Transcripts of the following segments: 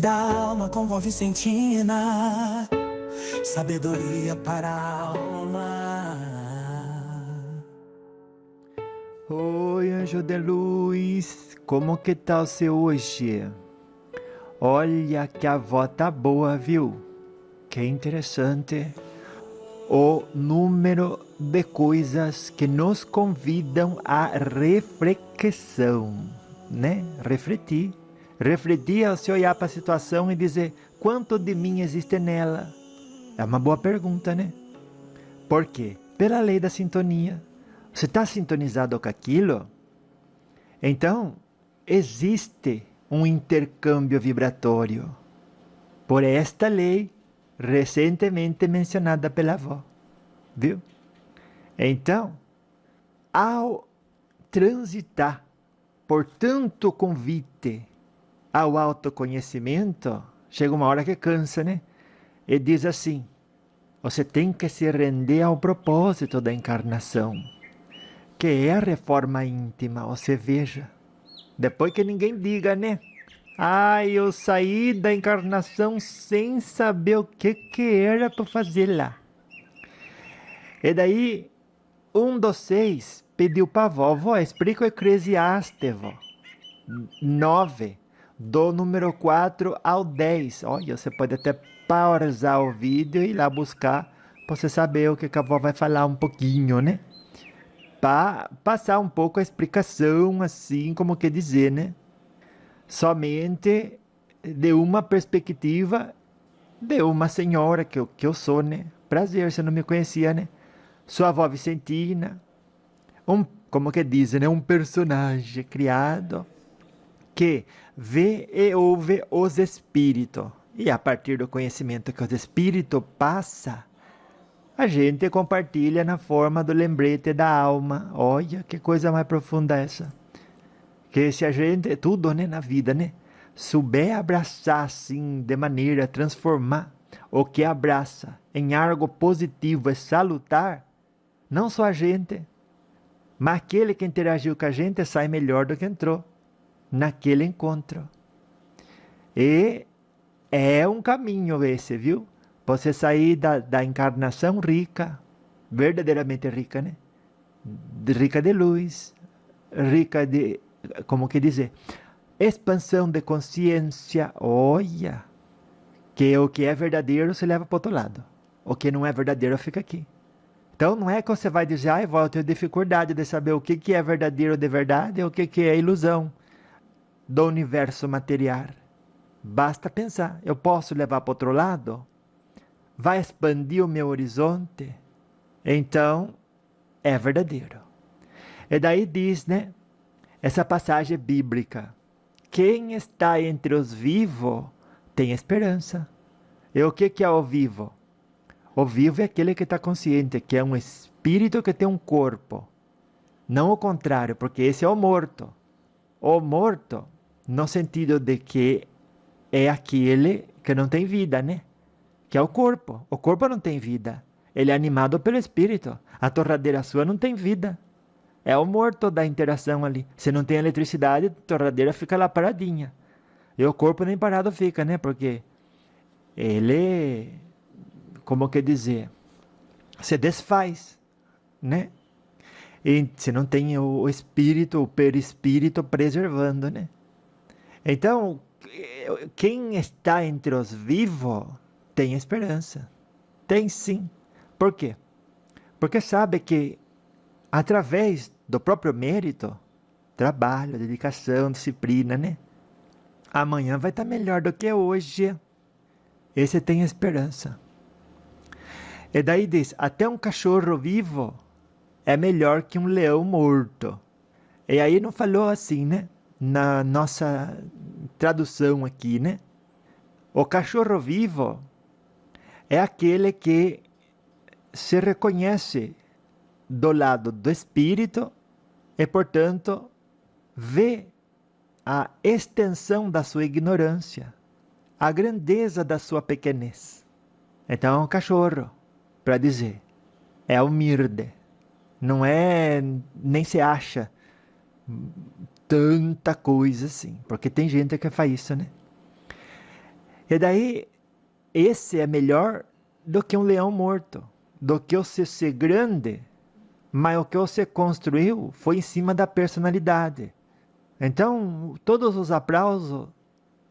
Da alma com voz vicentina, sabedoria para a alma. Oi, anjo de luz, como que tá você hoje? Olha que a avó tá boa, viu? Que interessante o número de coisas que nos convidam à reflexão, né? Refletir. Refletir é você olhar para a situação e dizer quanto de mim existe nela. É uma boa pergunta, né? Por quê? Pela lei da sintonia. Você está sintonizado com aquilo? Então, existe um intercâmbio vibratório por esta lei recentemente mencionada pela avó, viu? Então, ao transitar por tanto convite ao autoconhecimento, chega uma hora que cansa, né? E diz assim: você tem que se render ao propósito da encarnação, que é a reforma íntima. Você veja, depois que ninguém diga, né? Ah, eu saí da encarnação sem saber o que era para fazer lá. E daí, um dos 6 pediu para a vó, explica o Eclesiastes, vó. 9, do número 4 ao 10. Olha, você pode até pausar o vídeo e ir lá buscar, para você saber o que a vó vai falar um pouquinho, né? Para passar um pouco a explicação, assim, como que dizer, né? Somente de uma perspectiva de uma senhora que eu sou, né? Prazer, você não me conhecia, né? Sua avó Vicentina, como que dizem, né? Um personagem criado que vê e ouve os espíritos. E a partir do conhecimento que os espíritos passam, a gente compartilha na forma do lembrete da alma. Olha que coisa mais profunda essa. Que se a gente, tudo, né, na vida, né, souber abraçar assim, de maneira a transformar o que abraça em algo positivo e salutar, não só a gente, mas aquele que interagiu com a gente sai melhor do que entrou naquele encontro. E é um caminho esse, viu? Você sair da encarnação rica, verdadeiramente rica, né? Rica de luz, rica de, como que dizer, expansão de consciência. Olha, que o que é verdadeiro se leva para o outro lado. O que não é verdadeiro fica aqui. Então não é que você vai dizer, ai, eu tenho dificuldade de saber o que é verdadeiro de verdade e o que é ilusão do universo material. Basta pensar, eu posso levar para o outro lado? Vai expandir o meu horizonte? Então, é verdadeiro. E daí diz, né, essa passagem bíblica: quem está entre os vivos tem esperança. E o que é o vivo? O vivo é aquele que está consciente, que é um espírito que tem um corpo. Não o contrário, porque esse é o morto. O morto, no sentido de que é aquele que não tem vida, né? Que é o corpo. O corpo não tem vida. Ele é animado pelo espírito. A torradeira sua não tem vida. É o morto da interação ali. Se não tem eletricidade, a torradeira fica lá paradinha. E o corpo nem parado fica, né? Porque ele, como que dizer, se desfaz, né? E se não tem o espírito, o perispírito preservando, né? Então, quem está entre os vivos tem esperança. Tem sim. Por quê? Porque sabe que através do próprio mérito, trabalho, dedicação, disciplina, né? Amanhã vai estar melhor do que hoje. Esse tem esperança. E daí diz, até um cachorro vivo é melhor que um leão morto. E aí não falou assim, né? Na nossa tradução aqui, né? O cachorro vivo é aquele que se reconhece do lado do espírito e, portanto, vê a extensão da sua ignorância, a grandeza da sua pequenez. Então é um cachorro, para dizer, é humilde, não é, nem se acha tanta coisa assim, porque tem gente que faz isso, né? E daí, esse é melhor do que um leão morto, do que você ser grande, mas o que você construiu foi em cima da personalidade. Então, todos os aplausos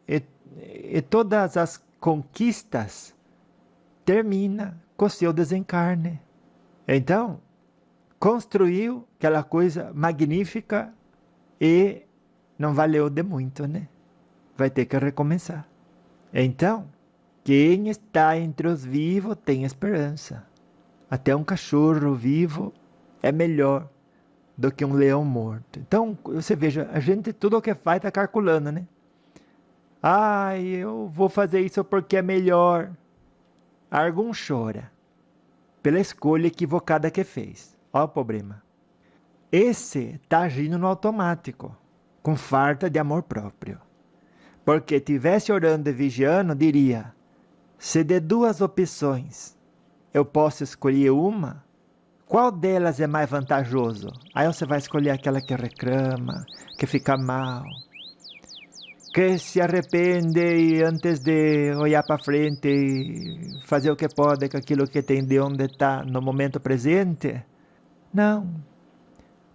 e todas as conquistas terminam com o seu desencarne. Então, construiu aquela coisa magnífica e não valeu de muito, né? Vai ter que recomeçar. Então, quem está entre os vivos tem esperança. Até um cachorro vivo é melhor do que um leão morto. Então, você veja, a gente tudo o que faz está calculando, né? Eu vou fazer isso porque é melhor. Algum chora pela escolha equivocada que fez. Olha o problema. Esse está agindo no automático, com falta de amor próprio. Porque tivesse orando e vigiando, diria, se de duas opções eu posso escolher uma, qual delas é mais vantajoso? Aí você vai escolher aquela que reclama, que fica mal, que se arrepende e antes de olhar para frente e fazer o que pode com aquilo que tem de onde está no momento presente. Não.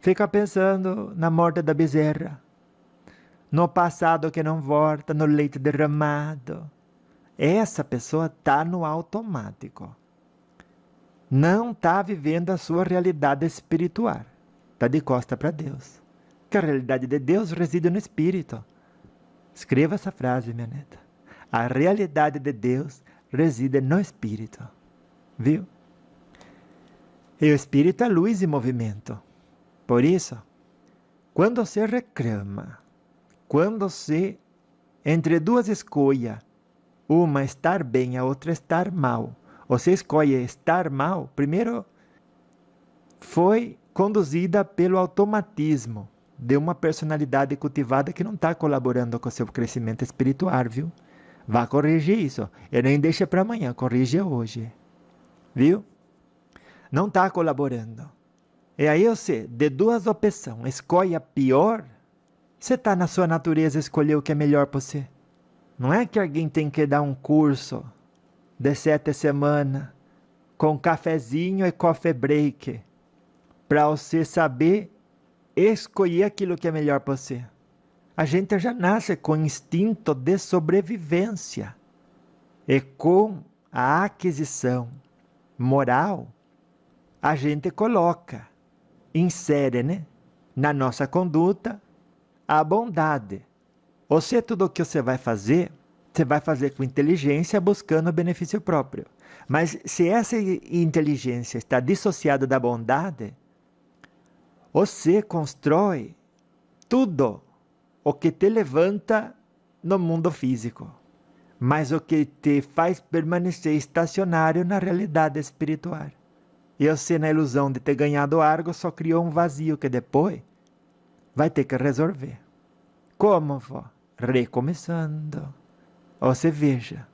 Fica pensando na morte da bezerra, no passado que não volta, no leite derramado. Essa pessoa está no automático. Não está vivendo a sua realidade espiritual. Está de costa para Deus. Que a realidade de Deus reside no espírito. Escreva essa frase, minha neta. A realidade de Deus reside no espírito. Viu? E o espírito é luz e movimento. Por isso, quando você reclama, quando você, entre duas escolhas, uma estar bem, a outra estar mal, você escolhe estar mal, primeiro foi conduzida pelo automatismo de uma personalidade cultivada que não está colaborando com o seu crescimento espiritual, viu? Vá corrigir isso. E nem deixa para amanhã, corrige hoje. Viu? Não está colaborando. E aí você, de duas opções, escolhe a pior, você está na sua natureza escolher o que é melhor para você. Não é que alguém tem que dar um curso de 7 semanas com cafezinho e coffee break para você saber escolher aquilo que é melhor para você. A gente já nasce com instinto de sobrevivência e com a aquisição moral a gente coloca, insere, né, na nossa conduta a bondade. Ou seja, tudo o que você vai fazer com inteligência buscando o benefício próprio. Mas se essa inteligência está dissociada da bondade, você constrói tudo o que te levanta no mundo físico, mas o que te faz permanecer estacionário na realidade espiritual. E você, na ilusão de ter ganhado algo, só criou um vazio que depois vai ter que resolver. Como, vó? Recomeçando. Você veja.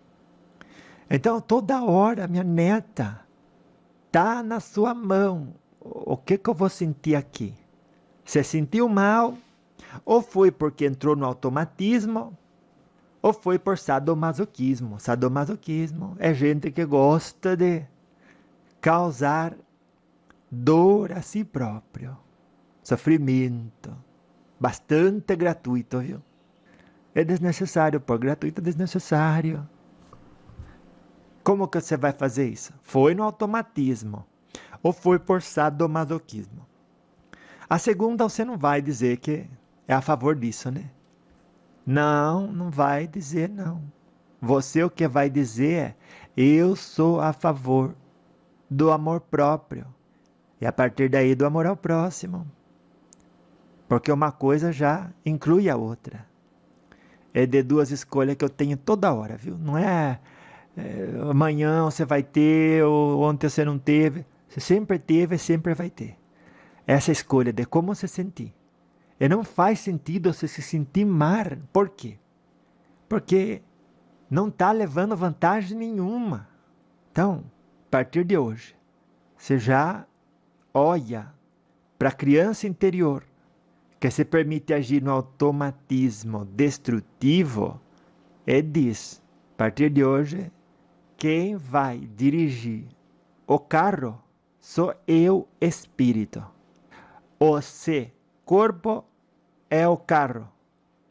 Então, toda hora, minha neta, tá na sua mão. O que eu vou sentir aqui? Você sentiu mal? Ou foi porque entrou no automatismo? Ou foi por sadomasoquismo? Sadomasoquismo é gente que gosta de causar dor a si próprio. Sofrimento. Bastante gratuito, viu? É desnecessário, por gratuito é desnecessário. Como que você vai fazer isso? Foi no automatismo ou foi por sadomasoquismo? A segunda, você não vai dizer que é a favor disso, né? Não vai dizer não. Você o que vai dizer é, eu sou a favor do amor próprio. E a partir daí do amor ao próximo. Porque uma coisa já inclui a outra. É de duas escolhas que eu tenho toda hora, viu? Não é amanhã você vai ter, ou ontem você não teve. Você sempre teve e sempre vai ter. Essa escolha de como se sentir. E não faz sentido você se sentir mal. Por quê? Porque não está levando vantagem nenhuma. Então, a partir de hoje, você já olha para a criança interior que se permite agir no automatismo destrutivo e diz, A partir de hoje, quem vai dirigir o carro sou eu, espírito. Você, corpo, é o carro.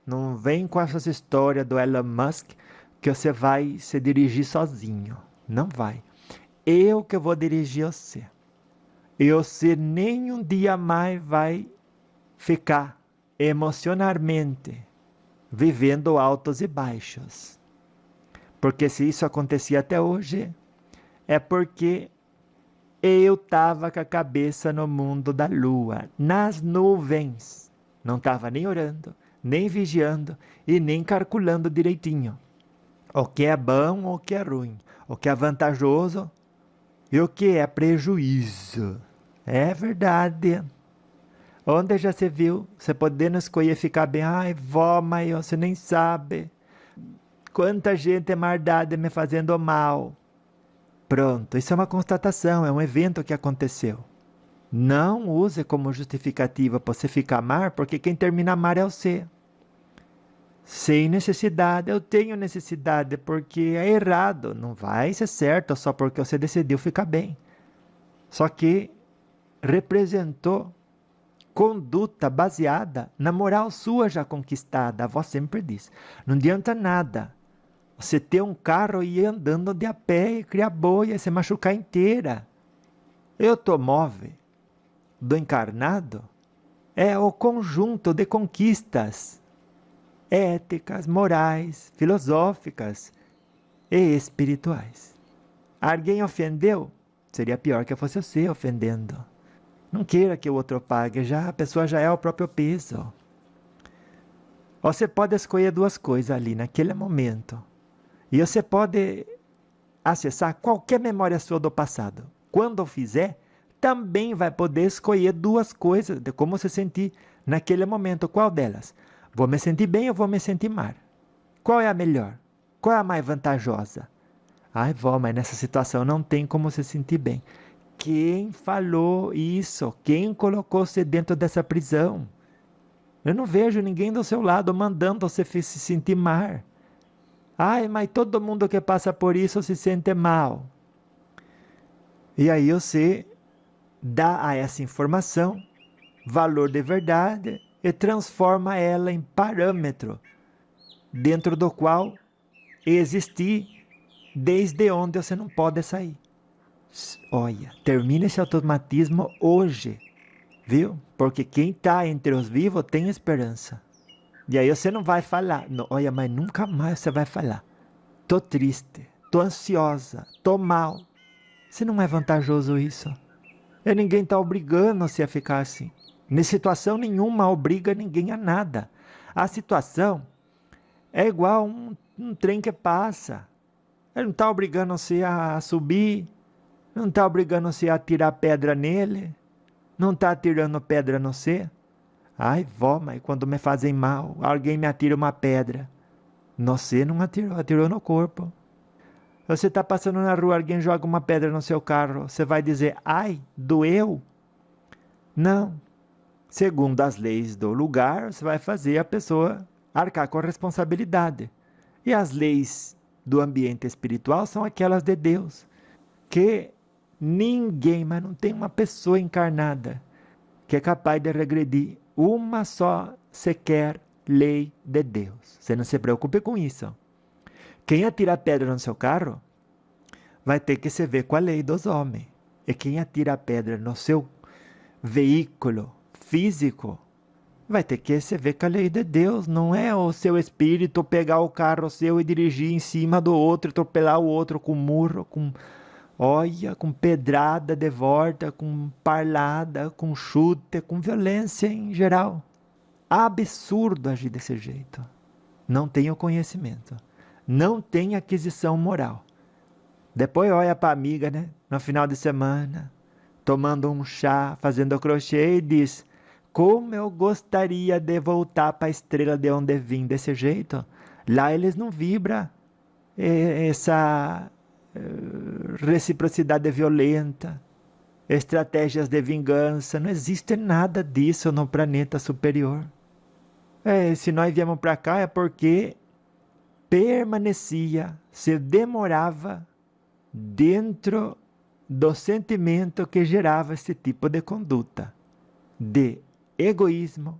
Não vem com essas histórias do Elon Musk que você vai se dirigir sozinho. Não vai. Eu que vou dirigir você. E você nem um dia mais vai ficar emocionalmente vivendo altos e baixos. Porque se isso acontecia até hoje, é porque eu estava com a cabeça no mundo da lua, nas nuvens. Não estava nem orando, nem vigiando e nem calculando direitinho o que é bom ou o que é ruim, o que é vantajoso e o que é prejuízo. É verdade. Onde já se viu, você podendo escolher ficar bem, ai vó, mas você nem sabe quanta gente é maldade me fazendo mal. Pronto, isso é uma constatação, é um evento que aconteceu. Não use como justificativa para você ficar mal, porque quem termina mal é você. Sem necessidade, eu tenho necessidade, porque é errado. Não vai ser certo só porque você decidiu ficar bem. Só que representou conduta baseada na moral sua já conquistada. A avó sempre diz, não adianta nada você ter um carro e ir andando de a pé e criar boia e se machucar inteira. O automóvel do encarnado é o conjunto de conquistas éticas, morais, filosóficas e espirituais. Alguém ofendeu? Seria pior que fosse você ofendendo. Não queira que o outro pague, a pessoa já é o próprio peso. Você pode escolher duas coisas ali naquele momento. E você pode acessar qualquer memória sua do passado. Quando fizer, também vai poder escolher duas coisas de como se sentir naquele momento. Qual delas? Vou me sentir bem ou vou me sentir mal? Qual é a melhor? Qual é a mais vantajosa? Ai, vó, mas nessa situação não tem como se sentir bem. Quem falou isso? Quem colocou você dentro dessa prisão? Eu não vejo ninguém do seu lado mandando você se sentir mal. Ai, mas todo mundo que passa por isso se sente mal. E aí você dá a essa informação valor de verdade e transforma ela em parâmetro dentro do qual existir desde onde você não pode sair. Olha, termina esse automatismo hoje, viu? Porque quem está entre os vivos tem esperança. E aí você não vai falar, não, olha, mas nunca mais você vai falar. Tô triste, tô ansiosa, tô mal. Se não é vantajoso isso? E ninguém está obrigando você a ficar assim. Em situação nenhuma obriga ninguém a nada. A situação é igual um trem que passa. Ele não está obrigando você a subir, não está obrigando você a tirar pedra nele, não está atirando pedra no você. Ai, vó, mas quando me fazem mal, alguém me atira uma pedra. Você não atirou, atirou no corpo. Você está passando na rua, alguém joga uma pedra no seu carro, você vai dizer, ai, doeu? Não. Segundo as leis do lugar, você vai fazer a pessoa arcar com a responsabilidade. E as leis do ambiente espiritual são aquelas de Deus, que ninguém, mas não tem uma pessoa encarnada que é capaz de regredir uma só sequer lei de Deus. Você não se preocupe com isso. Quem atira pedra no seu carro vai ter que se ver com a lei dos homens. E quem atira pedra no seu veículo físico vai ter que se ver com a lei de Deus. Não é o seu espírito pegar o carro seu e dirigir em cima do outro, atropelar o outro com murro, com pedrada de volta, com parlada, com chute, com violência em geral. Absurdo agir desse jeito. Não tem o conhecimento. Não tem aquisição moral. Depois olha para a amiga, né? No final de semana, tomando um chá, fazendo crochê e diz, como eu gostaria de voltar para a estrela de onde vim desse jeito. Lá eles não vibram essa reciprocidade violenta, estratégias de vingança. Não existe nada disso no planeta superior. Se nós viemos para cá é porque permanecia, se demorava dentro do sentimento que gerava esse tipo de conduta, de egoísmo,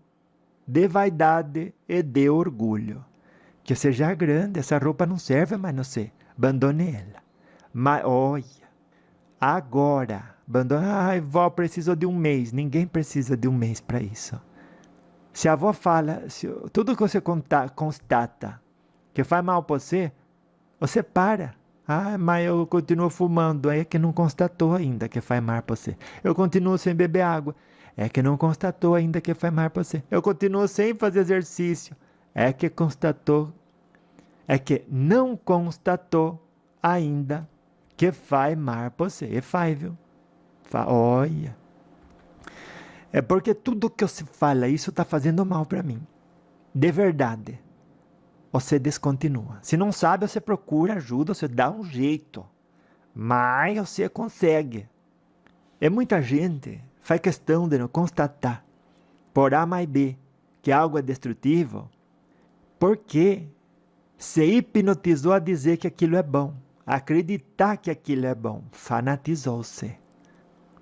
de vaidade e de orgulho. Que você já é grande, essa roupa não serve mais não sei, abandone ela. Mas olha, agora, abandona, ai vó, preciso de um mês. Ninguém precisa de um mês para isso. Se a avó fala, tudo que você constata que faz mal para você para. Ah, mas eu continuo fumando, é que não constatou ainda que faz mal para você. Eu continuo sem beber água, é que não constatou ainda que faz mal para você. Eu continuo sem fazer exercício, é que não constatou ainda que faz mal para você. E faz, viu? Olha. É porque tudo que você fala, isso está fazendo mal para mim. De verdade. Você descontinua. Se não sabe, você procura ajuda, você dá um jeito. Mas você consegue. E muita gente faz questão de não constatar, por A mais B, que algo é destrutivo, porque se hipnotizou a dizer que aquilo é bom, acreditar que aquilo é bom, fanatizou-se.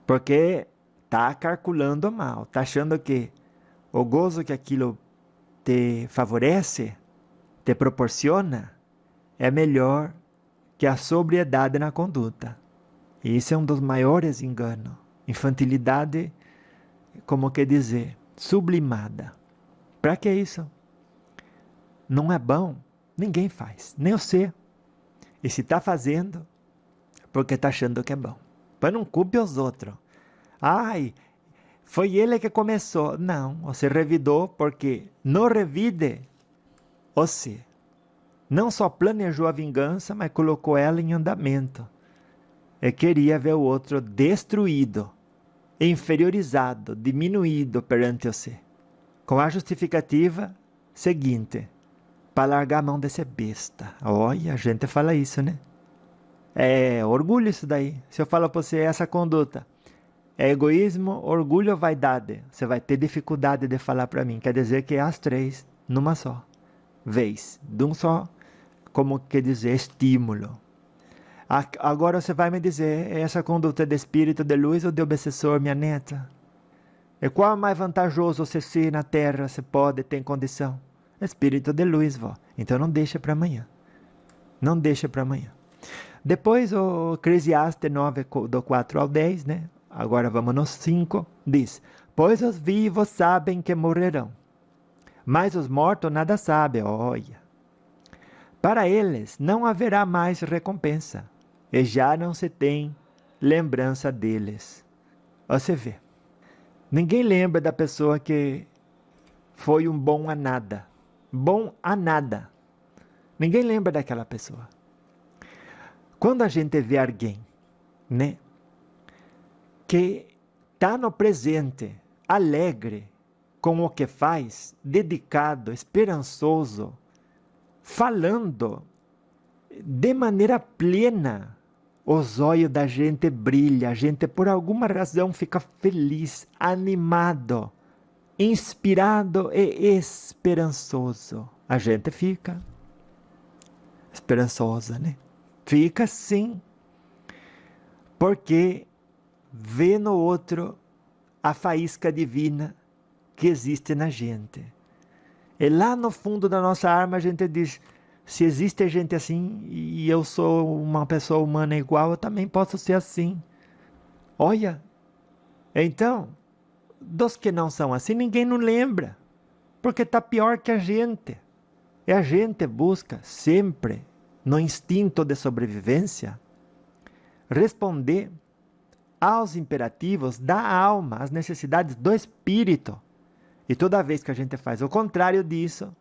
Porque está calculando mal, está achando que o gozo que aquilo te favorece, te proporciona, é melhor que a sobriedade na conduta. E isso é um dos maiores enganos. Infantilidade, como quer dizer, sublimada. Para que isso? Não é bom, ninguém faz, nem você. E se está fazendo, porque está achando que é bom. Mas não culpe os outros. Ai, foi ele que começou. Não, você revidou porque no revide, você não só planejou a vingança, mas colocou ela em andamento. E queria ver o outro destruído, inferiorizado, diminuído perante você. Com a justificativa seguinte, para largar a mão desse besta. Olha, a gente fala isso, né? É orgulho isso daí. Se eu falo para você essa conduta, é egoísmo, orgulho ou vaidade? Você vai ter dificuldade de falar para mim. Quer dizer que é as três numa só vez, de um só, como quer dizer, estímulo. Agora você vai me dizer, essa conduta é de espírito de luz ou de obsessor, minha neta? E qual é mais vantajoso você ser na Terra, você pode, tem condição? Espírito de luz, vó. Então não deixa para amanhã. Não deixa para amanhã. Depois o Eclesiastes 9, do 4 ao 10, né? Agora vamos no 5, diz: pois os vivos sabem que morrerão, mas os mortos nada sabem, olha. Para eles não haverá mais recompensa, e já não se tem lembrança deles. Você vê, ninguém lembra da pessoa que foi um bom a nada. Bom a nada. Ninguém lembra daquela pessoa. Quando a gente vê alguém, né, que está no presente, alegre com o que faz, dedicado, esperançoso, falando de maneira plena, os olhos da gente brilham, a gente por alguma razão fica feliz, animado, inspirado e esperançoso. A gente fica esperançosa, né? Fica sim, porque vê no outro a faísca divina que existe na gente. E lá no fundo da nossa alma a gente diz, se existe gente assim e eu sou uma pessoa humana igual, eu também posso ser assim. Olha, então, dos que não são assim, ninguém não lembra, porque está pior que a gente. E a gente busca sempre, no instinto de sobrevivência, responder aos imperativos da alma, às necessidades do espírito. E toda vez que a gente faz o contrário disso,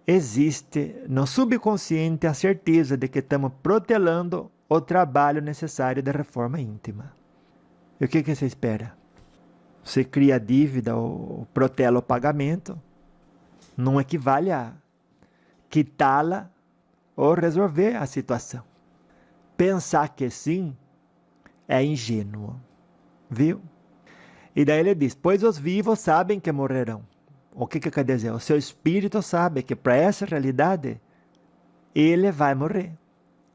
existe no subconsciente a certeza de que estamos protelando o trabalho necessário de reforma íntima. E o que você espera? Você cria dívida ou protela o pagamento, não equivale a quitá-la ou resolver a situação. Pensar que sim é ingênuo, viu? E daí ele diz, pois os vivos sabem que morrerão. O que quer dizer? O seu espírito sabe que para essa realidade ele vai morrer.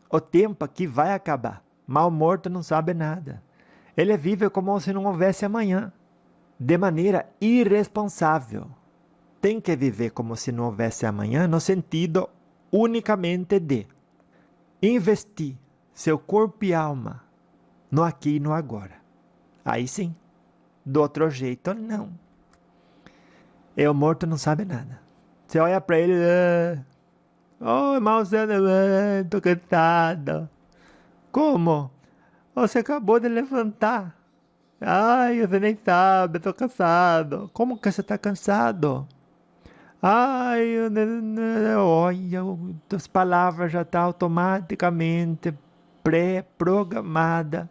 O tempo aqui vai acabar. Mal morto não sabe nada. Ele vive como se não houvesse amanhã, de maneira irresponsável. Tem que viver como se não houvesse amanhã, no sentido unicamente de investir seu corpo e alma no aqui e no agora. Aí sim. Do outro jeito, não. E o morto não sabe nada. Você olha para ele, oh, irmãozão, tô cansado. Como? Você acabou de levantar. Ai, você nem sabe, tô cansado. Como que você tá cansado? Ai, olha, as palavras já estão automaticamente pré-programadas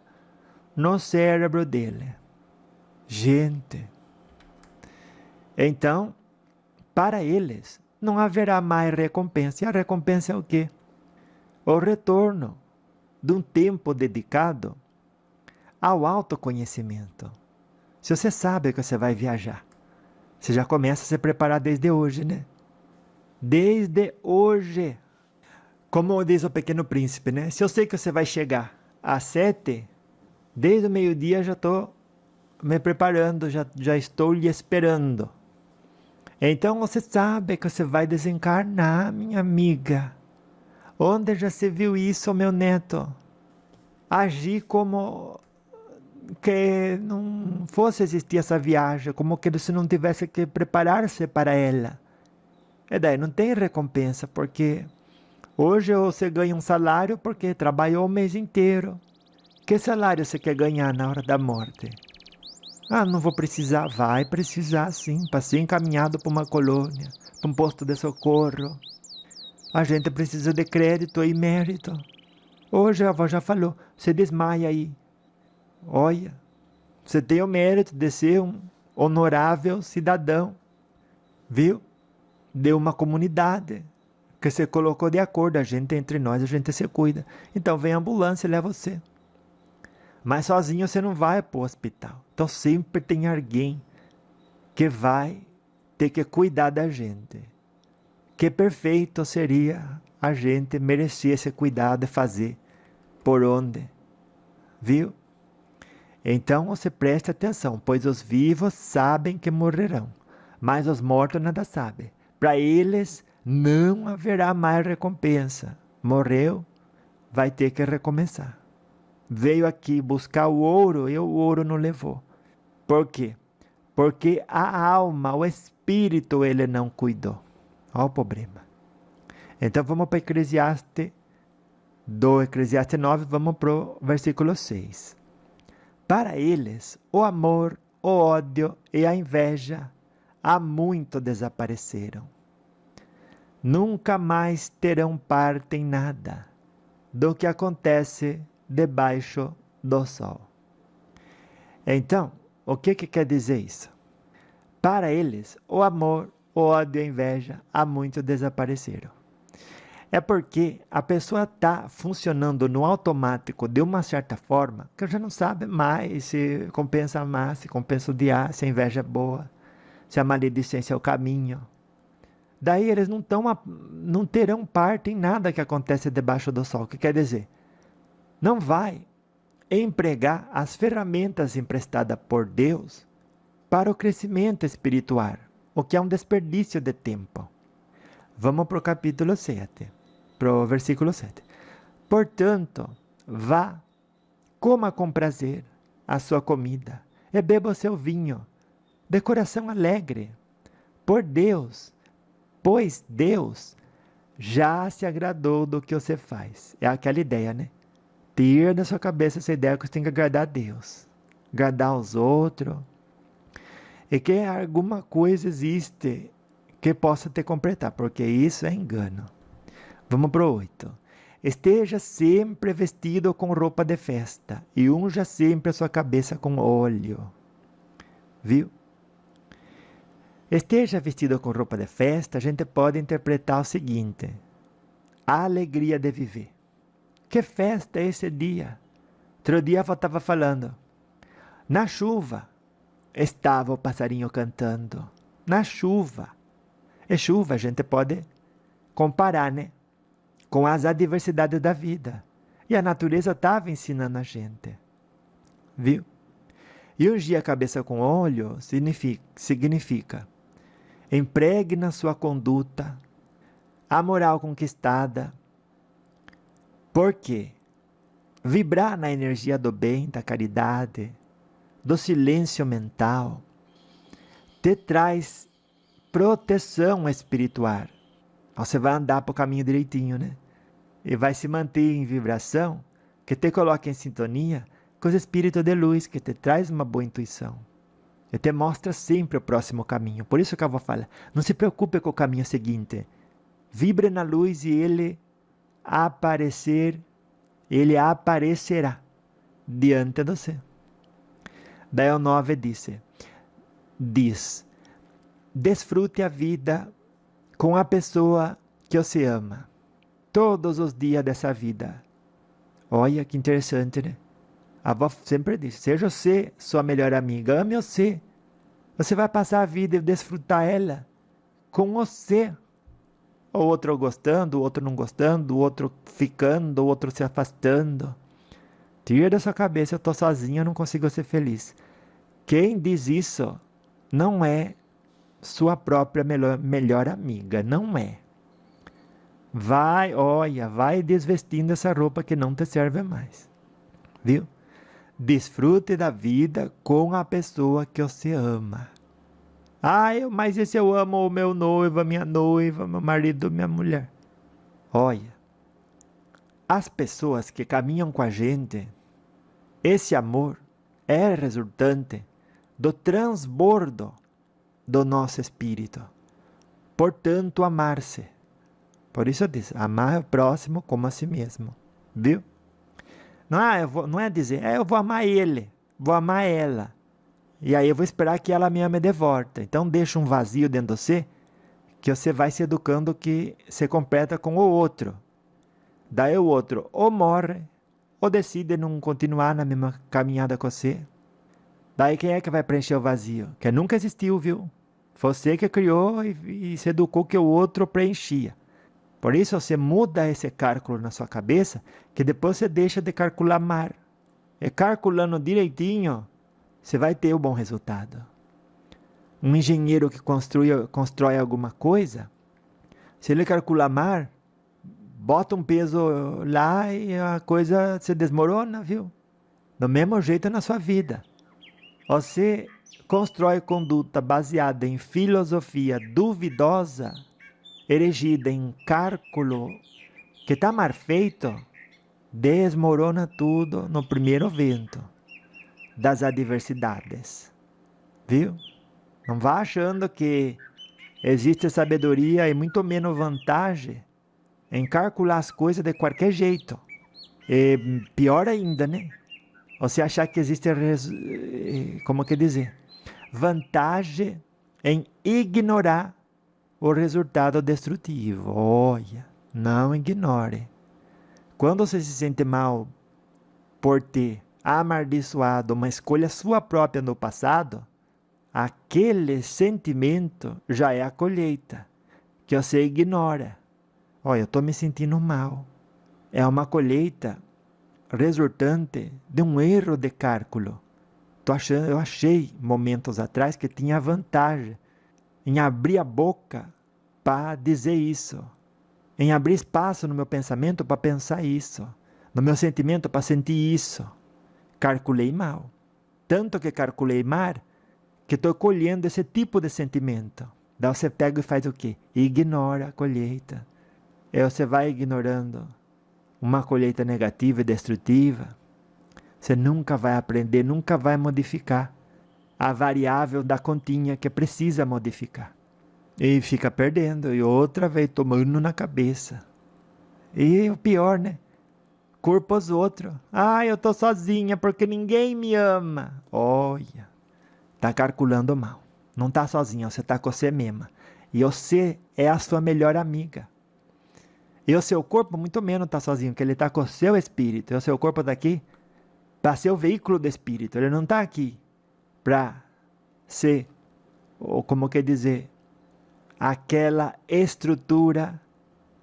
no cérebro dele. Gente, então, para eles, não haverá mais recompensa. E a recompensa é o quê? O retorno de um tempo dedicado ao autoconhecimento. Se você sabe que você vai viajar, você já começa a se preparar desde hoje, né? Desde hoje. Como diz o Pequeno Príncipe, né? Se eu sei que você vai chegar às 7, desde o meio-dia já estou me preparando, já estou lhe esperando. Então você sabe que você vai desencarnar, minha amiga. Onde já se viu isso, meu neto? Agir como que não fosse existir essa viagem, como que você não tivesse que preparar-se para ela. E daí não tem recompensa, porque hoje você ganha um salário porque trabalhou o mês inteiro. Que salário você quer ganhar na hora da morte? Ah, não vou precisar. Vai precisar sim, para ser encaminhado para uma colônia, para um posto de socorro. A gente precisa de crédito e mérito. Hoje a avó já falou, você desmaia aí. Olha, você tem o mérito de ser um honorável cidadão, viu? De uma comunidade que você colocou de acordo. A gente entre nós, a gente se cuida. Então vem a ambulância e leva você. Mas sozinho você não vai para o hospital. Então sempre tem alguém que vai ter que cuidar da gente. Que perfeito seria a gente merecer esse cuidado e fazer por onde, viu? Então você preste atenção, pois os vivos sabem que morrerão, mas os mortos nada sabem. Para eles não haverá mais recompensa. Morreu, vai ter que recomeçar. Veio aqui buscar o ouro e o ouro não levou. Por quê? Porque a alma, o espírito, ele não cuidou. Olha o problema. Então vamos para Eclesiastes 9, vamos para o versículo 6. Para eles, o amor, o ódio e a inveja há muito desapareceram. Nunca mais terão parte em nada do que acontece debaixo do sol. Então, o que quer dizer isso? Para eles, o amor, o ódio e a inveja há muito desapareceram. É porque a pessoa está funcionando no automático de uma certa forma que já não sabe mais se compensa amar, se compensa odiar, se a inveja é boa, se a maledicência é o caminho. Daí eles não terão parte em nada que acontece debaixo do sol. O que quer dizer? Não vai empregar as ferramentas emprestadas por Deus para o crescimento espiritual, o que é um desperdício de tempo. Vamos para o capítulo 7, para o versículo 7. Portanto, vá, coma com prazer a sua comida e beba o seu vinho, de coração alegre, pois Deus já se agradou do que você faz. É aquela ideia, né? Tira da sua cabeça essa ideia que você tem que agradar a Deus, agradar os outros, e que alguma coisa existe que possa te completar, porque isso é engano. Vamos para o 8. Esteja sempre vestido com roupa de festa e unja sempre a sua cabeça com óleo. Viu? Esteja vestido com roupa de festa, a gente pode interpretar o seguinte: a alegria de viver. Que festa é esse dia? Outro dia eu estava falando. Na chuva estava o passarinho cantando. Na chuva. E chuva a gente pode comparar, né? com as adversidades da vida. E a natureza estava ensinando a gente. Viu? E ungir a cabeça com óleo significa empregue na sua conduta a moral conquistada. Por quê? Vibrar na energia do bem, da caridade, do silêncio mental, te traz proteção espiritual. Você vai andar para o caminho direitinho, né? E vai se manter em vibração, que te coloca em sintonia com os espíritos de luz, que te traz uma boa intuição. E te mostra sempre o próximo caminho. Por isso que eu vou falar, não se preocupe com o caminho seguinte. Vibre na luz e ele aparecerá diante de você. Daí o 9 diz, desfrute a vida com a pessoa que você ama, todos os dias dessa vida. Olha que interessante, né? A avó sempre diz, seja você sua melhor amiga, ame você. Você vai passar a vida e desfrutar ela com você. O outro gostando, o outro não gostando, o outro ficando, o outro se afastando. Tira da sua cabeça, eu estou sozinho, eu não consigo ser feliz. Quem diz isso não é sua própria melhor amiga, não é. Vai desvestindo essa roupa que não te serve mais. Viu? Desfrute da vida com a pessoa que você ama. Mas esse eu amo o meu noivo, a minha noiva, meu marido, minha mulher. Olha, as pessoas que caminham com a gente, esse amor é resultante do transbordo do nosso espírito. Portanto, amar-se. Por isso diz, amar o próximo como a si mesmo. Viu? Não é dizer, eu vou amar ele, vou amar ela. E aí eu vou esperar que ela me ame de volta. Então deixa um vazio dentro de você, que você vai se educando que se completa com o outro. Daí o outro ou morre, ou decide não continuar na mesma caminhada com você. Daí quem é que vai preencher o vazio? Que nunca existiu, viu? Você que criou e se educou que o outro preenchia. Por isso você muda esse cálculo na sua cabeça, que depois você deixa de calcular mar. E calculando direitinho, você vai ter o bom resultado. Um engenheiro que constrói alguma coisa, se ele calcular mar, bota um peso lá e a coisa se desmorona, viu? Do mesmo jeito na sua vida. Você constrói conduta baseada em filosofia duvidosa, erigida em cálculo que está mal feito, desmorona tudo no primeiro vento das adversidades. Viu? Não vá achando que existe sabedoria e muito menos vantagem em calcular as coisas de qualquer jeito. E pior ainda, né? Você achar que existe, vantagem em ignorar o resultado destrutivo. Olha, não ignore. Quando você se sente mal por ter amaldiçoado uma escolha sua própria no passado, aquele sentimento já é a colheita, que você ignora. Olha, eu estou me sentindo mal. É uma colheita resultante de um erro de cálculo. Eu achei momentos atrás que tinha vantagem em abrir a boca para dizer isso, em abrir espaço no meu pensamento para pensar isso, no meu sentimento para sentir isso. Calculei mal. Tanto que calculei mal, que estou colhendo esse tipo de sentimento. Daí você pega e faz o quê? Ignora a colheita. E você vai ignorando uma colheita negativa e destrutiva. Você nunca vai aprender, nunca vai modificar a variável da continha que precisa modificar. E fica perdendo, e outra vez tomando na cabeça. E o pior, né? Culpa os outros. Eu tô sozinha porque ninguém me ama. Olha, tá calculando mal. Não tá sozinha, você tá com você mesma. E você é a sua melhor amiga. E o seu corpo muito menos tá sozinho, porque ele tá com o seu espírito. E o seu corpo tá aqui para ser o veículo do espírito. Ele não tá aqui para ser, ou como quer dizer, aquela estrutura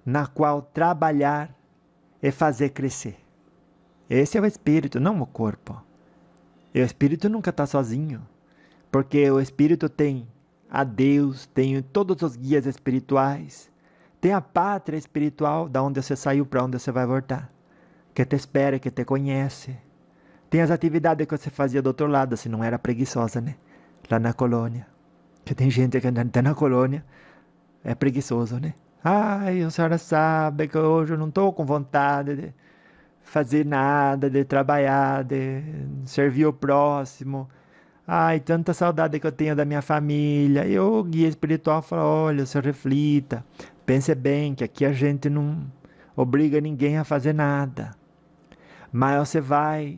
na qual trabalhar e fazer crescer. Esse é o espírito, não o corpo. E o espírito nunca está sozinho, porque o espírito tem a Deus, tem todos os guias espirituais, tem a pátria espiritual, da onde você saiu, para onde você vai voltar, que te espera, que te conhece. Tem as atividades que você fazia do outro lado, se não era preguiçosa, né? Lá na colônia. Que tem gente que até na colônia é preguiçoso, né? Ai, a senhora sabe que hoje eu não estou com vontade de fazer nada, de trabalhar, de servir o próximo. Ai, tanta saudade que eu tenho da minha família. E o guia espiritual fala, olha, você reflita, pense bem que aqui a gente não obriga ninguém a fazer nada. Mas você vai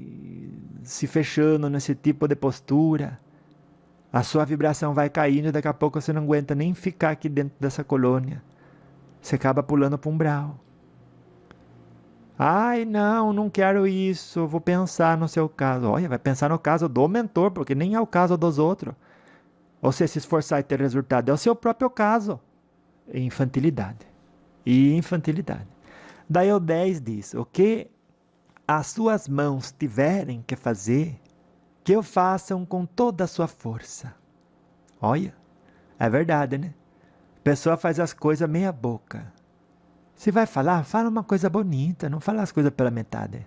se fechando nesse tipo de postura, a sua vibração vai caindo e daqui a pouco você não aguenta nem ficar aqui dentro dessa colônia. Você acaba pulando para o umbral. Ai, não quero isso, vou pensar no seu caso. Olha, vai pensar no caso do mentor, porque nem é o caso dos outros. Você se esforçar e ter resultado, é o seu próprio caso. Infantilidade. Infantilidade. Daí o 10 diz, o que as suas mãos tiverem que fazer, que o façam com toda a sua força. Olha, é verdade, né? A pessoa faz as coisas meia boca. Se vai falar, fala uma coisa bonita, não fala as coisas pela metade.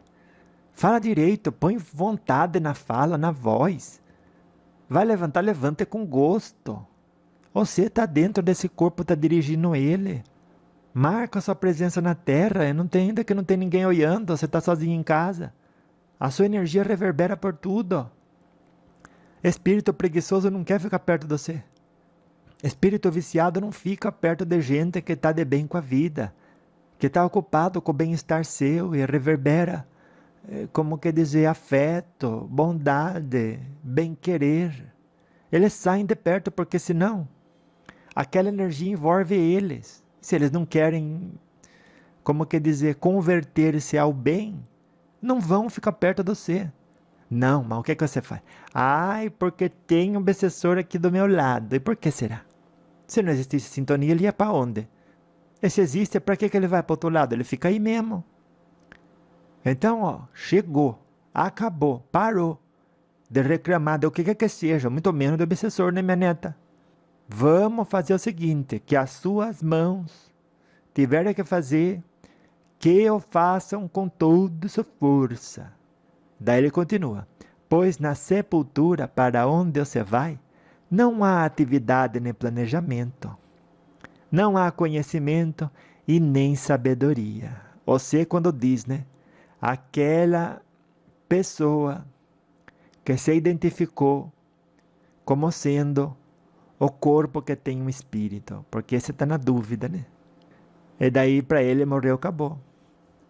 Fala direito, põe vontade na fala, na voz. Vai levantar, levanta com gosto. Você está dentro desse corpo, está dirigindo ele. Marca a sua presença na Terra, ainda que não tem ninguém olhando, você está sozinho em casa. A sua energia reverbera por tudo. Espírito preguiçoso não quer ficar perto de você. Espírito viciado não fica perto de gente que está de bem com a vida, que está ocupado com o bem-estar seu e reverbera, como quer dizer, afeto, bondade, bem-querer. Eles saem de perto porque senão aquela energia envolve eles. Se eles não querem, como quer dizer, converter-se ao bem, não vão ficar perto de você. Não, mas o que você faz? Ai, porque tem um obsessor aqui do meu lado. E por que será? Se não existisse sintonia, ele ia para onde? E se existe, para que ele vai para o outro lado? Ele fica aí mesmo. Então, ó, chegou, acabou, parou de reclamar de o que seja, muito menos do obsessor, né, minha neta? Vamos fazer o seguinte, que as suas mãos tiverem que fazer, que o façam com toda a sua força. Daí ele continua, pois na sepultura para onde você vai, não há atividade nem planejamento, não há conhecimento e nem sabedoria. Você quando diz, né, aquela pessoa que se identificou como sendo o corpo que tem um espírito, porque você está na dúvida, né? E daí para ele morreu, acabou.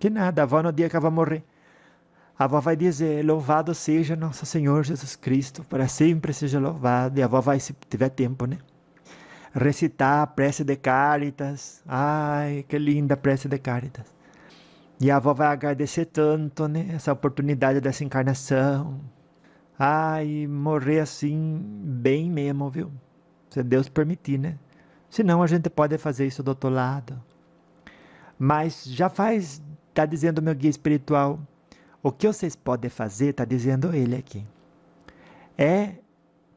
Que nada, a avó no dia que a avó morrer, a avó vai dizer, louvado seja nosso Senhor Jesus Cristo, para sempre seja louvado. E a avó vai, se tiver tempo, né, recitar a prece de Cáritas. Ai, que linda a prece de Cáritas. E a avó vai agradecer tanto, né, essa oportunidade dessa encarnação. Ai, morrer assim, bem mesmo, viu? Se Deus permitir, né? Senão a gente pode fazer isso do outro lado. Mas já faz, está dizendo o meu guia espiritual, o que vocês podem fazer, está dizendo ele aqui, é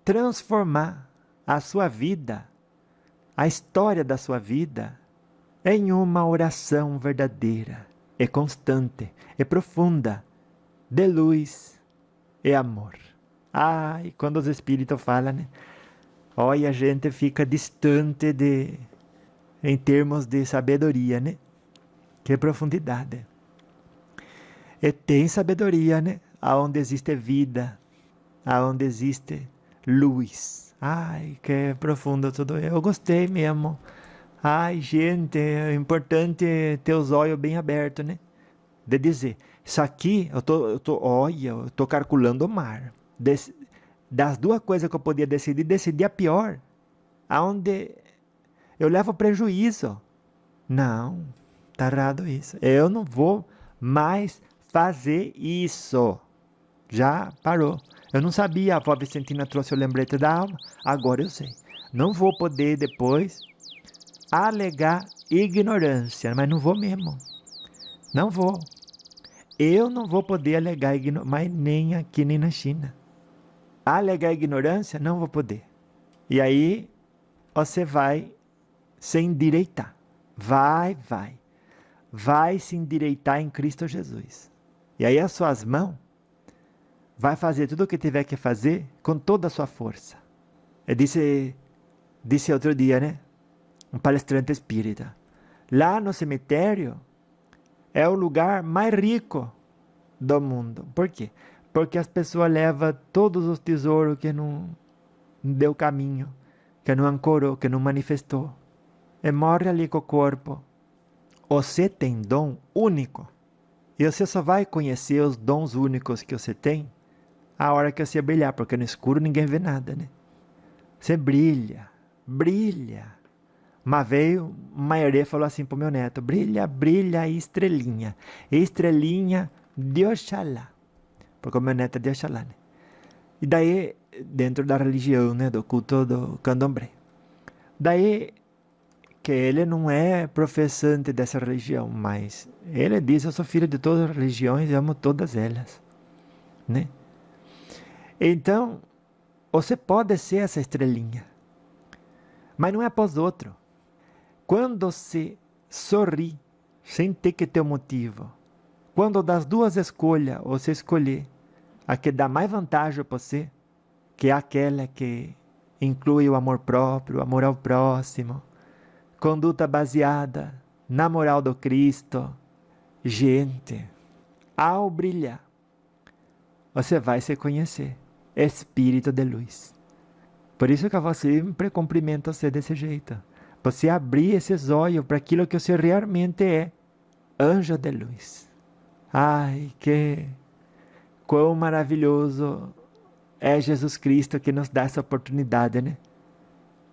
transformar a sua vida, a história da sua vida, em uma oração verdadeira, e constante, e profunda, de luz e amor. E quando os espíritos falam, né? Olha, a gente fica distante em termos de sabedoria, né? Que profundidade. E tem sabedoria, né? Aonde existe vida, aonde existe luz. Ai, que profundo tudo. Eu gostei mesmo. Ai, gente, é importante ter os olhos bem abertos, né? De dizer, isso aqui, eu tô calculando o mar. Das duas coisas que eu podia decidir a pior. Aonde eu levo prejuízo. Não, tá errado isso. Eu não vou mais fazer isso. Já parou. Eu não sabia, a avó Vicentina trouxe o lembrete da alma, agora eu sei. Não vou poder depois alegar ignorância, mas não vou mesmo. Não vou. Eu não vou poder alegar ignorância, mas nem aqui nem na China. Alegar ignorância, não vou poder. E aí, você vai se endireitar. Vai se endireitar em Cristo Jesus. E aí as suas mãos vai fazer tudo o que tiver que fazer com toda a sua força. Eu disse outro dia, né? Um palestrante espírita. Lá no cemitério é o lugar mais rico do mundo. Por quê? Porque as pessoas levam todos os tesouros que não deu caminho, que não ancorou, que não manifestou. E morre ali com o corpo. Você tem dom único. E você só vai conhecer os dons únicos que você tem a hora que você brilhar, porque no escuro ninguém vê nada, né? Você brilha. Uma vez, uma herê falou assim pro meu neto: brilha, estrelinha. Estrelinha de Oxalá. Porque o meu neto é de Oxalá, né? E daí, dentro da religião, né? Do culto do candomblé. Daí, que ele não é professante dessa religião, mas ele diz: eu sou filho de todas as religiões e amo todas elas, né? Então, você pode ser essa estrelinha, mas não é para os outros. Quando você sorri, sem ter que ter um motivo, quando das duas escolhas, você escolher a que dá mais vantagem para você, que é aquela que inclui o amor próprio, o amor ao próximo, conduta baseada na moral do Cristo, gente, ao brilhar, você vai se conhecer, espírito de luz. Por isso que eu sempre cumprimento você desse jeito. Você abrir esses olhos para aquilo que você realmente é, anjo de luz. Ai, quão maravilhoso é Jesus Cristo que nos dá essa oportunidade, né?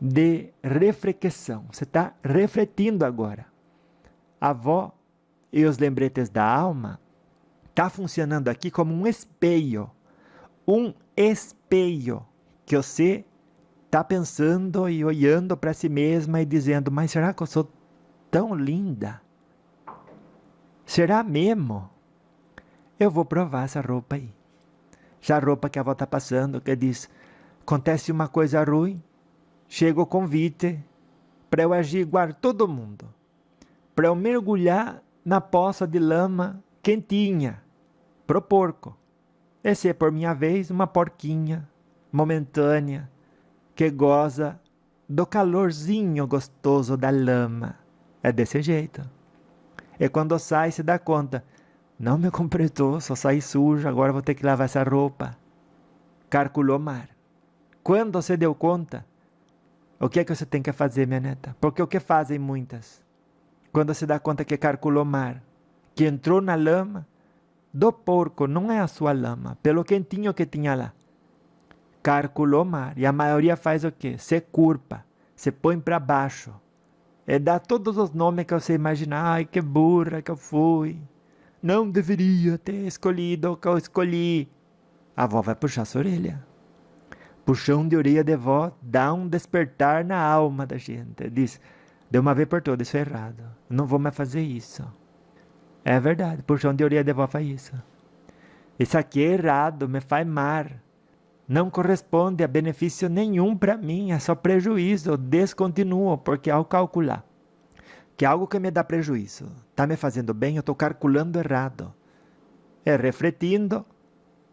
De reflexão. Você está refletindo agora. A avó e os lembretes da alma está funcionando aqui como um espelho. Um espelho que você está pensando e olhando para si mesma e dizendo: mas será que eu sou tão linda? Será mesmo? Eu vou provar essa roupa aí. Já a roupa que a avó está passando, que diz: acontece uma coisa ruim, chega o convite para eu agir igual a todo mundo, para eu mergulhar na poça de lama quentinha pro porco. Esse é, por minha vez, uma porquinha momentânea que goza do calorzinho gostoso da lama. É desse jeito. E quando sai, se dá conta: não me completou, só saí sujo, agora vou ter que lavar essa roupa. Calculou mar. Quando você deu conta, o que é que você tem que fazer, minha neta? Porque o que fazem muitas? Quando se dá conta que calculou mar, que entrou na lama do porco, não é a sua lama, pelo quentinho que tinha lá. Calculou mar. E a maioria faz o quê? Se curpa, se põe para baixo. E dá todos os nomes que você imagina. Ai, que burra que eu fui. Não deveria ter escolhido o que eu escolhi. A avó vai puxar sua orelha. Puxão de orelha de vó dá um despertar na alma da gente. Diz: de uma vez por todas, isso é errado. Não vou mais fazer isso. É verdade, puxão de orelha de vó faz isso. Isso aqui é errado, me faz mal. Não corresponde a benefício nenhum para mim, é só prejuízo. Eu descontinuo, porque ao calcular que algo que me dá prejuízo está me fazendo bem, eu estou calculando errado. E refletindo,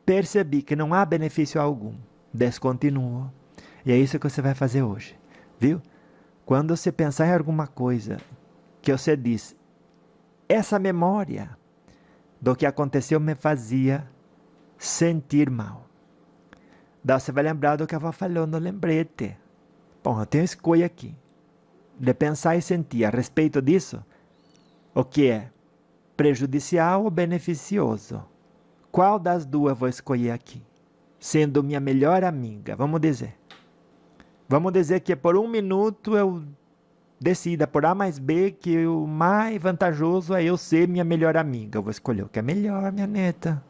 percebi que não há benefício algum. Descontinuo. E é isso que você vai fazer hoje. Viu? Quando você pensar em alguma coisa que você diz: essa memória do que aconteceu me fazia sentir mal. Daí você vai lembrar do que a avó falou no lembrete. Bom, eu tenho escolha aqui de pensar e sentir a respeito disso. O que é prejudicial ou beneficioso? Qual das duas eu vou escolher aqui? Sendo minha melhor amiga, vamos dizer. Vamos dizer que por 1 minuto eu decida por A mais B que o mais vantajoso é eu ser minha melhor amiga. Eu vou escolher o que é melhor, minha neta.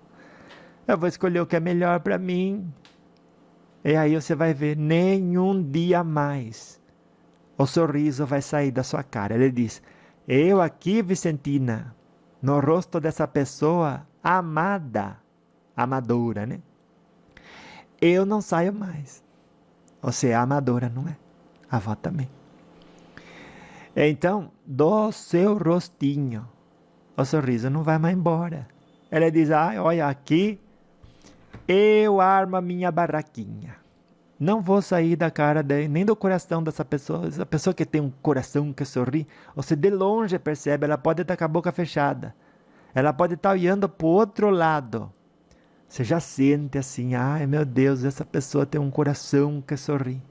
Eu vou escolher o que é melhor para mim. E aí você vai ver, nenhum dia mais o sorriso vai sair da sua cara. Ele diz: Eu aqui, Vicentina, no rosto dessa pessoa amada, amadora, né? Eu não saio mais. Você é amadora, não é? A avó também. Então, do seu rostinho, o sorriso não vai mais embora. Ela diz, olha, aqui eu armo a minha barraquinha. Não vou sair da cara nem do coração dessa pessoa. Essa pessoa que tem um coração que sorri, você de longe percebe, ela pode estar com a boca fechada. Ela pode estar olhando para o outro lado. Você já sente assim, ai meu Deus, essa pessoa tem um coração que sorri.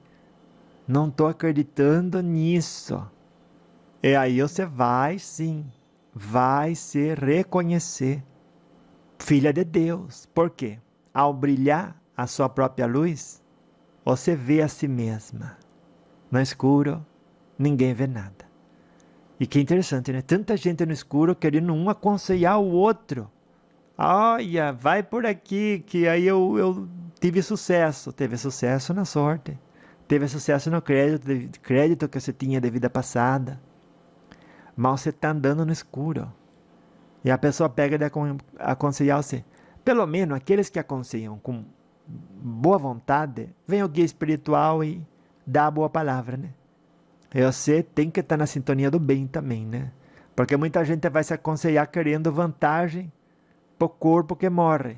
Não estou acreditando nisso. E aí você vai sim, vai se reconhecer filha de Deus. Por quê? Ao brilhar a sua própria luz, você vê a si mesma. No escuro, ninguém vê nada. E que interessante, né? Tanta gente no escuro querendo um aconselhar o outro. Olha, vai por aqui, que aí eu tive sucesso. Teve sucesso na sorte. Teve sucesso no crédito que você tinha de vida passada. Mas você está andando no escuro. E a pessoa pega de aconselhar você. Pelo menos aqueles que aconselham com boa vontade, vem o guia espiritual e dá a boa palavra, né? E você tem que estar na sintonia do bem também, né? Porque muita gente vai se aconselhar querendo vantagem para o corpo que morre.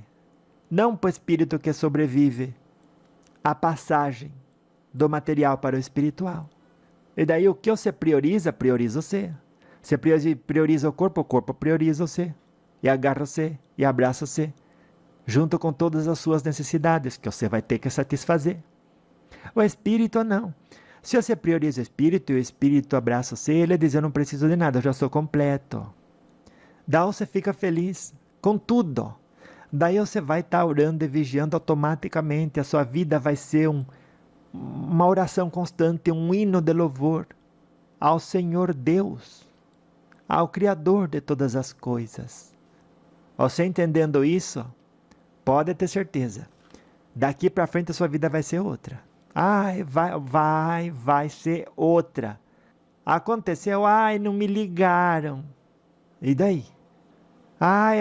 Não para o espírito que sobrevive. A passagem do material para o espiritual. E daí o que você prioriza, prioriza você. Você prioriza o corpo prioriza você. E agarra você, e abraça você. Junto com todas as suas necessidades, que você vai ter que satisfazer. O espírito não. Se você prioriza o espírito, e o espírito abraça você, ele diz, eu não preciso de nada, eu já sou completo. Daí você fica feliz com tudo. Daí você vai estar orando e vigiando automaticamente. A sua vida vai ser uma oração constante, um hino de louvor ao Senhor Deus, ao Criador de todas as coisas. Você entendendo isso, pode ter certeza, daqui para frente a sua vida vai ser outra. Vai ser outra. Aconteceu, não me ligaram. E daí?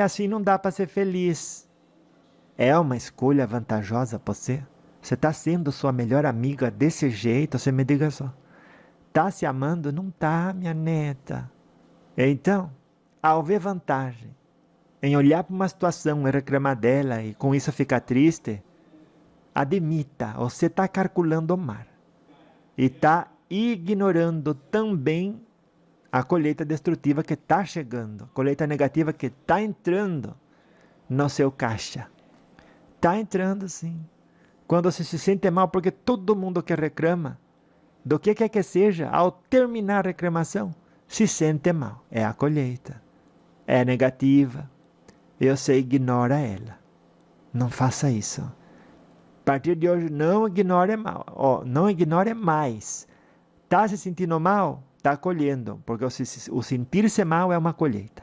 Assim não dá para ser feliz. É uma escolha vantajosa para você? Você está sendo sua melhor amiga desse jeito? Você me diga só. Está se amando? Não está, minha neta. Então, ao ver vantagem em olhar para uma situação e reclamar dela e com isso ficar triste, admita, você está calculando o mar. E está ignorando também a colheita destrutiva que está chegando, a colheita negativa que está entrando no seu caixa. Está entrando sim. Quando você se sente mal, porque todo mundo que reclama, do que quer que seja, ao terminar a reclamação, se sente mal. É a colheita. É negativa. Você ignora ela. Não faça isso. A partir de hoje, não ignore mal. Não ignore mais. Está se sentindo mal? Está colhendo. Porque o sentir-se mal é uma colheita.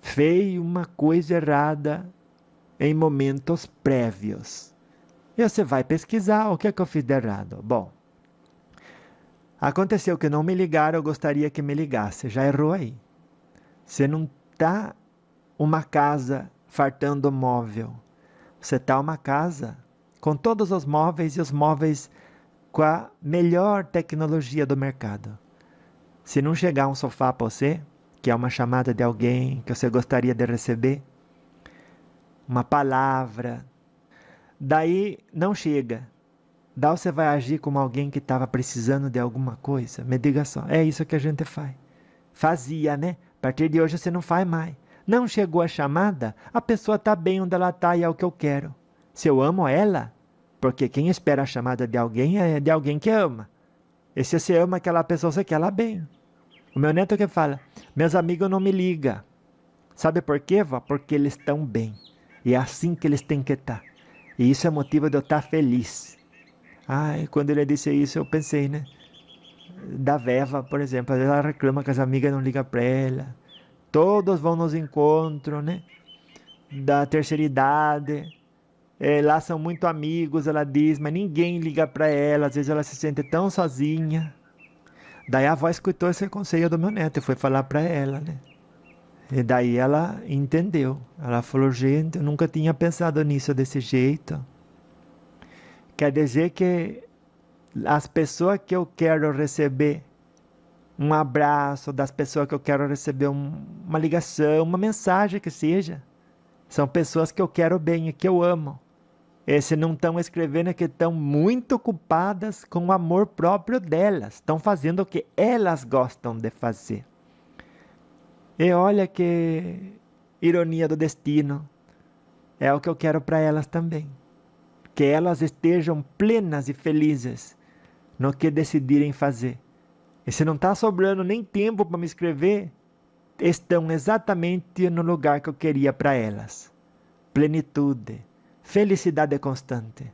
Fez uma coisa errada em momentos prévios. E você vai pesquisar o que é que eu fiz de errado. Bom, aconteceu que não me ligaram, eu gostaria que me ligasse. Já errou aí. Você não está uma casa fartando móvel. Você está uma casa com todos os móveis e os móveis com a melhor tecnologia do mercado. Se não chegar um sofá para você, que é uma chamada de alguém que você gostaria de receber, uma palavra, daí não chega. Daí você vai agir como alguém que estava precisando de alguma coisa. Me diga só, é isso que a gente faz. Fazia, né? A partir de hoje você não faz mais. Não chegou a chamada, a pessoa está bem onde ela está e é o que eu quero. Se eu amo ela, porque quem espera a chamada de alguém é de alguém que ama. E se você ama aquela pessoa, você quer ela bem. O meu neto que fala, meus amigos não me ligam. Sabe por quê, vó? Porque eles estão bem. E é assim que eles têm que estar. E isso é motivo de eu estar feliz. Quando ele disse isso, eu pensei, né? Da Veva, por exemplo, ela reclama que as amigas não ligam para ela. Todos vão nos encontros, né? Da terceira idade. Lá são muito amigos, ela diz, mas ninguém liga para ela. Às vezes ela se sente tão sozinha. Daí a avó escutou esse conselho do meu neto e foi falar para ela, né? E daí ela entendeu. Ela falou, gente, eu nunca tinha pensado nisso desse jeito. Quer dizer que as pessoas que eu quero receber um abraço, das pessoas que eu quero receber uma ligação, uma mensagem que seja, são pessoas que eu quero bem e que eu amo. E se não estão escrevendo é que estão muito ocupadas com o amor próprio delas. Estão fazendo o que elas gostam de fazer. E olha que ironia do destino. É o que eu quero para elas também. Que elas estejam plenas e felizes no que decidirem fazer. E se não está sobrando nem tempo para me escrever, estão exatamente no lugar que eu queria para elas. Plenitude, felicidade constante.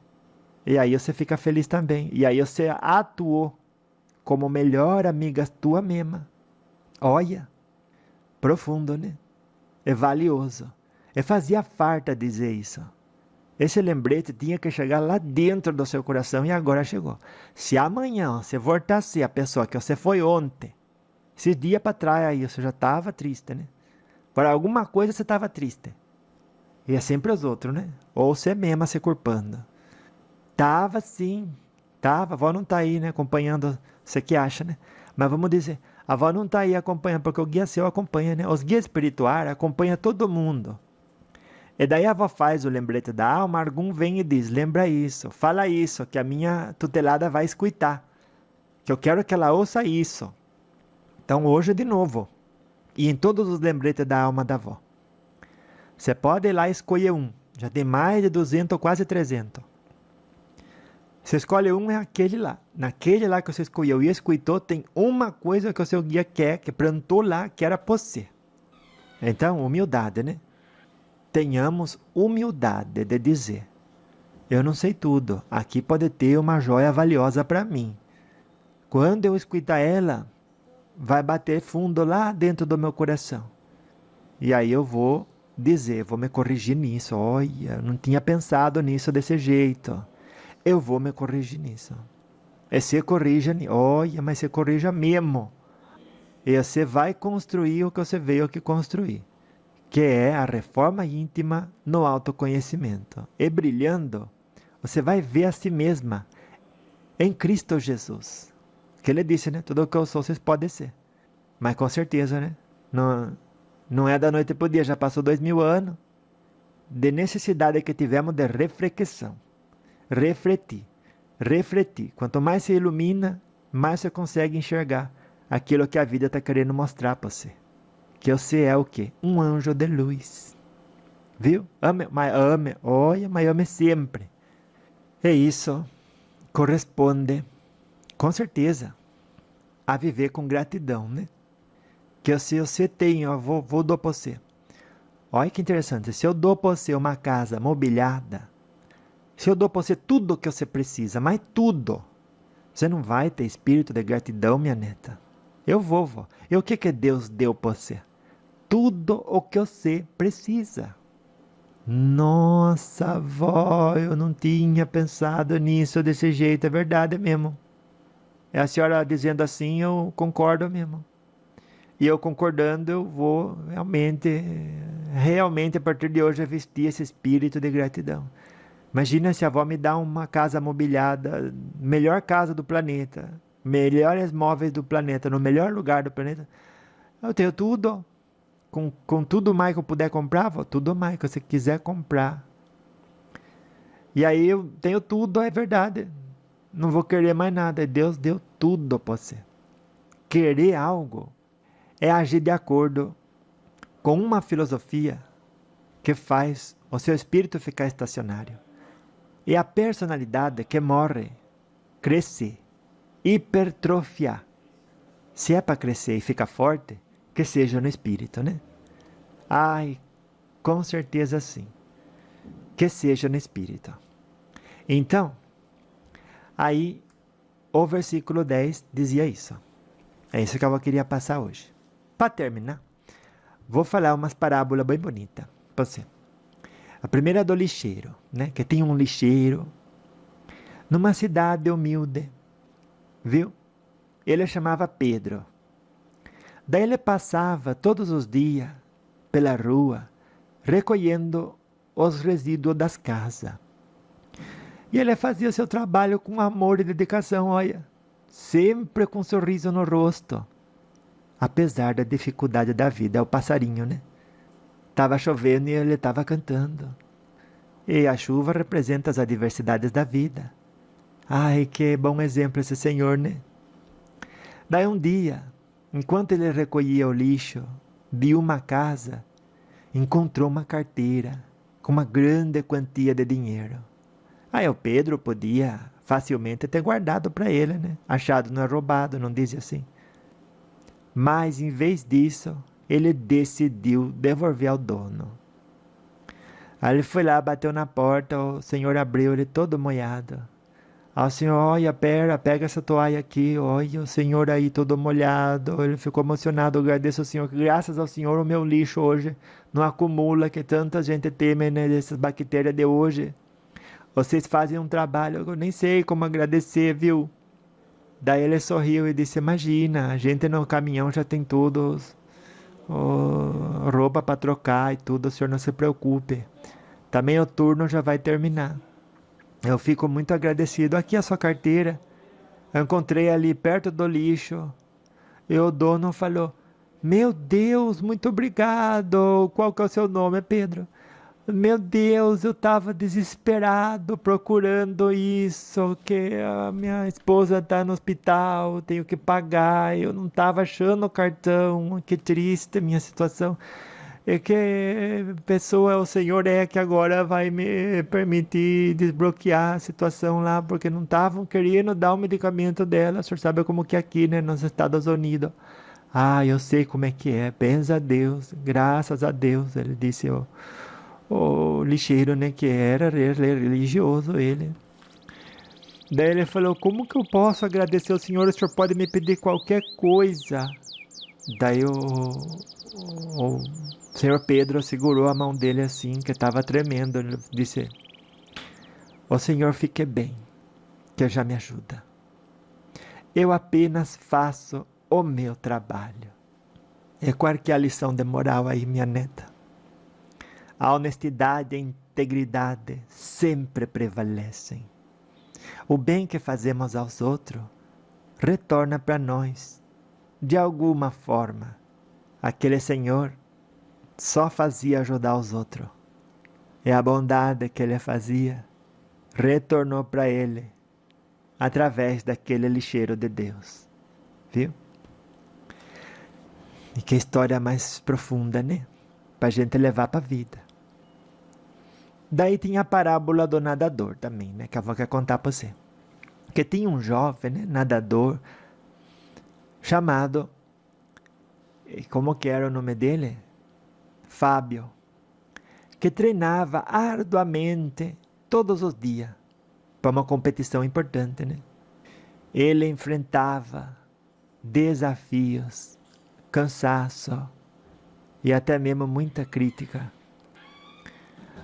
E aí você fica feliz também. E aí você atuou como melhor amiga tua mesma. Olha, profundo, né? É valioso. E fazia falta dizer isso. Esse lembrete tinha que chegar lá dentro do seu coração e agora chegou. Se amanhã você voltar a ser a pessoa que você foi ontem, esses dias para trás aí você já estava triste, né? Por alguma coisa você estava triste. E é sempre os outros, né? Ou você mesma se culpando. Tava sim, tava. A avó não tá aí, né? Acompanhando, você que acha, né? Mas vamos dizer, a avó não tá aí acompanhando, porque o guia seu acompanha, né? Os guias espirituais acompanham todo mundo. E daí a avó faz o lembrete da alma, algum vem e diz, lembra isso, fala isso, que a minha tutelada vai escutar. Que eu quero que ela ouça isso. Então hoje de novo. E em todos os lembretes da alma da avó. Você pode ir lá e escolher um. Já tem mais de 200 ou quase 300. Você escolhe um, é aquele lá. Naquele lá que você escolheu e escutou, tem uma coisa que o seu guia quer, que plantou lá, que era você. Então, humildade, né? Tenhamos humildade de dizer, eu não sei tudo, aqui pode ter uma joia valiosa para mim. Quando eu escutar ela, vai bater fundo lá dentro do meu coração. E aí eu vou dizer, vou me corrigir nisso. Olha, não tinha pensado nisso desse jeito. Eu vou me corrigir nisso. E se corrija, olha, mas se corrija mesmo. E você vai construir o que você veio aqui construir, que é a reforma íntima no autoconhecimento. E brilhando, você vai ver a si mesma em Cristo Jesus. Que ele disse, né? Tudo o que eu sou, vocês podem ser. Mas com certeza, né? Não é da noite para o dia, já passou 2000 anos de necessidade que tivemos de reflexão. Refletir. Quanto mais se ilumina, mais você consegue enxergar aquilo que a vida está querendo mostrar para você. Que você é o quê? Um anjo de luz. Viu? Ame, olha, mas ame sempre. E isso corresponde, com certeza, a viver com gratidão, né? Que se você tem, eu vou dar para você. Olha que interessante, se eu dou para você uma casa mobiliada, se eu dou para você tudo o que você precisa, mas tudo, você não vai ter espírito de gratidão, minha neta? Eu vou, vó. E o que Deus deu para você? Tudo o que você precisa. Nossa, vó, eu não tinha pensado nisso desse jeito, é verdade mesmo. É a senhora dizendo assim, eu concordo mesmo. E eu concordando, eu vou realmente a partir de hoje vestir esse espírito de gratidão. Imagina se a avó me dá uma casa mobiliada, melhor casa do planeta, melhores móveis do planeta, no melhor lugar do planeta. Eu tenho tudo. Com tudo mais que eu puder comprar, vó, tudo mais que você quiser comprar. E aí eu tenho tudo, é verdade. Não vou querer mais nada. Deus deu tudo para você. Querer algo é agir de acordo com uma filosofia que faz o seu espírito ficar estacionário. E a personalidade que morre, crescer, hipertrofiar. Se é para crescer e ficar forte, que seja no espírito, né? Ai, com certeza sim. Que seja no espírito. Então, aí o versículo 10 dizia isso. É isso que eu queria passar hoje. Para terminar, vou falar umas parábolas bem bonitas para você. A primeira é do lixeiro, né? Que tem um lixeiro numa cidade humilde, viu? Ele chamava Pedro. Daí ele passava todos os dias pela rua, recolhendo os resíduos das casas. E ele fazia seu trabalho com amor e dedicação, olha, sempre com um sorriso no rosto. Apesar da dificuldade da vida, é o passarinho, né? Tava chovendo e ele estava cantando. E a chuva representa as adversidades da vida. Ai, que bom exemplo esse senhor, né? Daí um dia, enquanto ele recolhia o lixo de uma casa, encontrou uma carteira com uma grande quantia de dinheiro. Aí o Pedro podia facilmente ter guardado para ele, né? Achado não é roubado, não diz assim. Mas em vez disso, ele decidiu devolver ao dono. Aí ele foi lá, bateu na porta, o senhor abriu, ele todo molhado. Aí o senhor, olha, pega essa toalha aqui, olha, o senhor aí todo molhado. Ele ficou emocionado, agradeço ao senhor, que graças ao senhor o meu lixo hoje não acumula, que tanta gente teme, né, dessas bactérias de hoje. Vocês fazem um trabalho, eu nem sei como agradecer, viu? Daí ele sorriu e disse, imagina, a gente no caminhão já tem tudo, roupa para trocar e tudo, o senhor não se preocupe. Também o turno já vai terminar. Eu fico muito agradecido. Aqui a sua carteira. Eu encontrei ali perto do lixo. E o dono falou, meu Deus, muito obrigado. Qual que é o seu nome, Pedro? Meu Deus, eu estava desesperado procurando isso, que a minha esposa está no hospital, tenho que pagar, eu não estava achando o cartão, que triste a minha situação. É que pessoa o senhor é que agora vai me permitir desbloquear a situação lá, porque não estavam querendo dar o medicamento dela, o senhor sabe como que é aqui, né, nos Estados Unidos. Ah, eu sei como é que é, benza a Deus, graças a Deus, ele disse, o lixeiro, né, que era religioso ele. Daí ele falou, como que eu posso agradecer ao senhor pode me pedir qualquer coisa. Daí o senhor Pedro segurou a mão dele assim, que estava tremendo, ele disse, o senhor fique bem, que já me ajuda. Eu apenas faço o meu trabalho. E qual que é a lição de moral aí, minha neta? A honestidade e a integridade sempre prevalecem. O bem que fazemos aos outros retorna para nós, de alguma forma. Aquele senhor só fazia ajudar os outros. E a bondade que ele fazia retornou para ele através daquele lixeiro de Deus. Viu? E que história mais profunda, né? Para a gente levar para a vida. Daí tinha a parábola do nadador também, né? Que eu vou contar para você. Que tinha um jovem, né, nadador, chamado, como que era o nome dele? Fábio. Que treinava arduamente todos os dias para uma competição importante, né? Ele enfrentava desafios, cansaço e até mesmo muita crítica.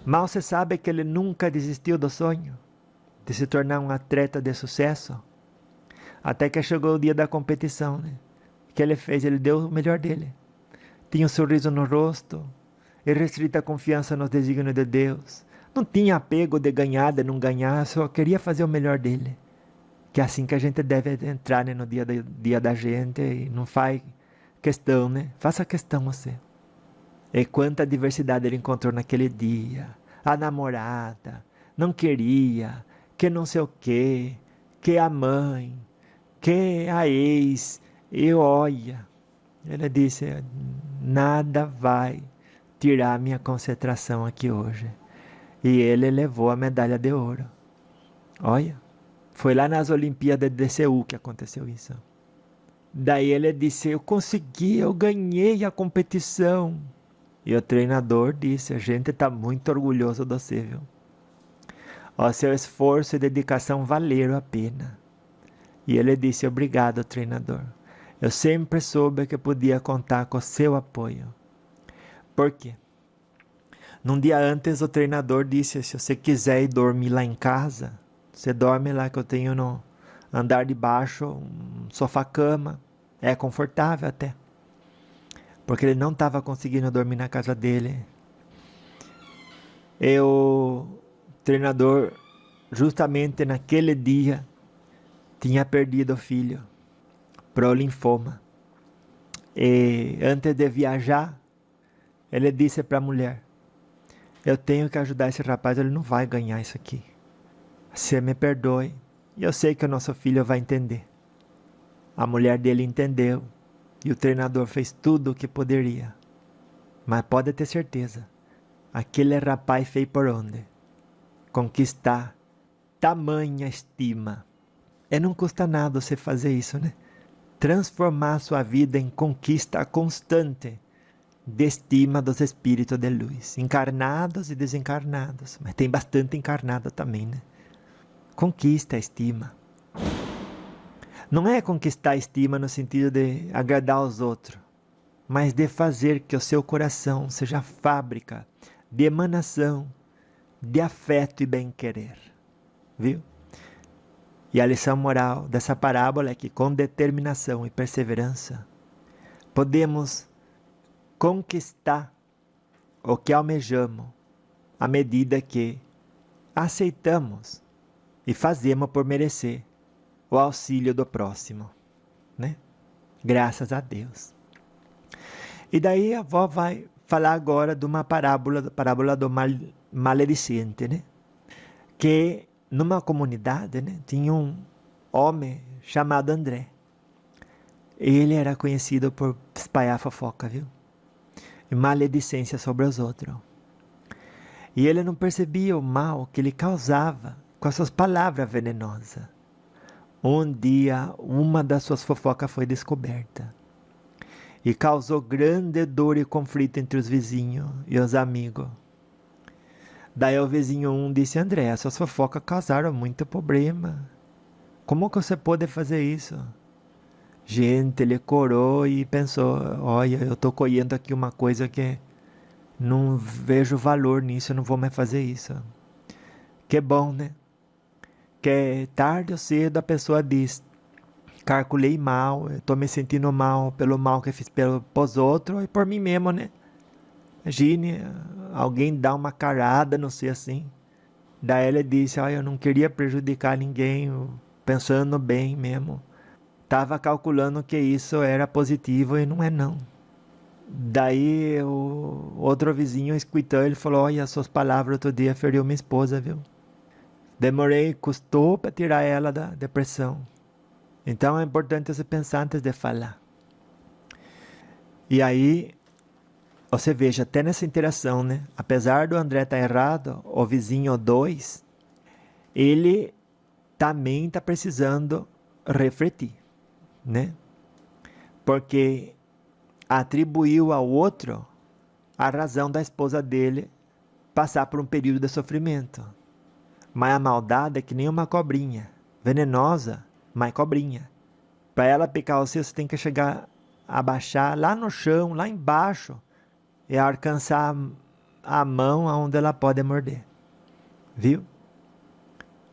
Mal se sabe que ele nunca desistiu do sonho de se tornar um atleta de sucesso, até que chegou o dia da competição, né? Que ele fez, ele deu o melhor dele. Tinha um sorriso no rosto, irrestrita confiança nos desígnios de Deus. Não tinha apego de ganhar, de não ganhar, só queria fazer o melhor dele. Que é assim que a gente deve entrar, né, no dia da gente, e não faz questão, né? Faça questão você. E quanta diversidade ele encontrou naquele dia. A namorada não queria, que não sei o quê, que a mãe, que a ex. E olha, ele disse, nada vai tirar minha concentração aqui hoje. E ele levou a medalha de ouro. Olha, foi lá nas Olimpíadas de Seul que aconteceu isso. Daí ele disse, eu consegui, eu ganhei a competição. E o treinador disse, a gente está muito orgulhoso de você, viu? O seu esforço e dedicação valeram a pena. E ele disse, obrigado, treinador. Eu sempre soube que podia contar com o seu apoio. Por quê? Num dia antes, o treinador disse, se você quiser ir dormir lá em casa, você dorme lá que eu tenho andar de baixo, um sofá-cama, é confortável até. Porque ele não estava conseguindo dormir na casa dele. E o treinador, justamente naquele dia, tinha perdido o filho para o linfoma. E antes de viajar, ele disse para a mulher: eu tenho que ajudar esse rapaz, ele não vai ganhar isso aqui. Você me perdoe, e eu sei que o nosso filho vai entender. A mulher dele entendeu, e o treinador fez tudo o que poderia. Mas pode ter certeza, aquele rapaz fez por onde? Conquistar tamanha estima. E não custa nada você fazer isso, né? Transformar sua vida em conquista constante de estima dos espíritos de luz, encarnados e desencarnados, mas tem bastante encarnado também, né? Conquista a estima. Não é conquistar a estima no sentido de agradar aos outros, mas de fazer que o seu coração seja fábrica de emanação de afeto e bem-querer, viu? E a lição moral dessa parábola é que com determinação e perseverança podemos conquistar o que almejamos à medida que aceitamos e fazemos por merecer o auxílio do próximo, né? Graças a Deus. E daí a avó vai falar agora de uma parábola do maledicente, né? Que numa comunidade, né, tinha um homem chamado André. Ele era conhecido por espalhar fofoca, viu? E maledicência sobre os outros. E ele não percebia o mal que ele causava com as suas palavras venenosas. Um dia, uma das suas fofocas foi descoberta e causou grande dor e conflito entre os vizinhos e os amigos. Daí o vizinho disse: André, suas fofocas causaram muito problema. Como que você pode fazer isso? Gente, ele corou e pensou: olha, eu estou colhendo aqui uma coisa que não vejo valor nisso, eu não vou mais fazer isso. Que bom, né? Que tarde ou cedo a pessoa diz: calculei mal, eu estou me sentindo mal pelo mal que eu fiz pelos outros e por mim mesmo, né? Imagine, alguém dá uma carada, não sei assim. Daí ele disse: eu não queria prejudicar ninguém, pensando bem mesmo. Estava calculando que isso era positivo e não é não. Daí o outro vizinho escutou, ele falou: olha, suas palavras outro dia feriu minha esposa, viu? Custou para tirar ela da depressão. Então é importante você pensar antes de falar. E aí, você veja, até nessa interação, né? Apesar do André estar errado, o vizinho 2, ele também está precisando refletir, né? Porque atribuiu ao outro a razão da esposa dele passar por um período de sofrimento. Mas a maldade é que nem uma cobrinha, venenosa, mas cobrinha. Para ela picar você tem que chegar, abaixar lá no chão, lá embaixo, e alcançar a mão onde ela pode morder. Viu?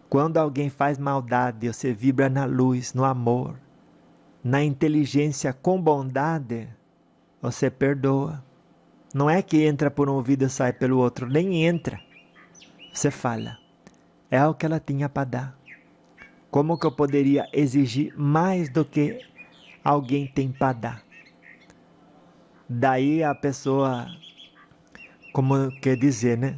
Quando alguém faz maldade, você vibra na luz, no amor, na inteligência com bondade, você perdoa. Não é que entra por um ouvido e sai pelo outro, nem entra. Você fala: é o que ela tinha para dar. Como que eu poderia exigir mais do que alguém tem para dar? Daí a pessoa, como quer dizer, né?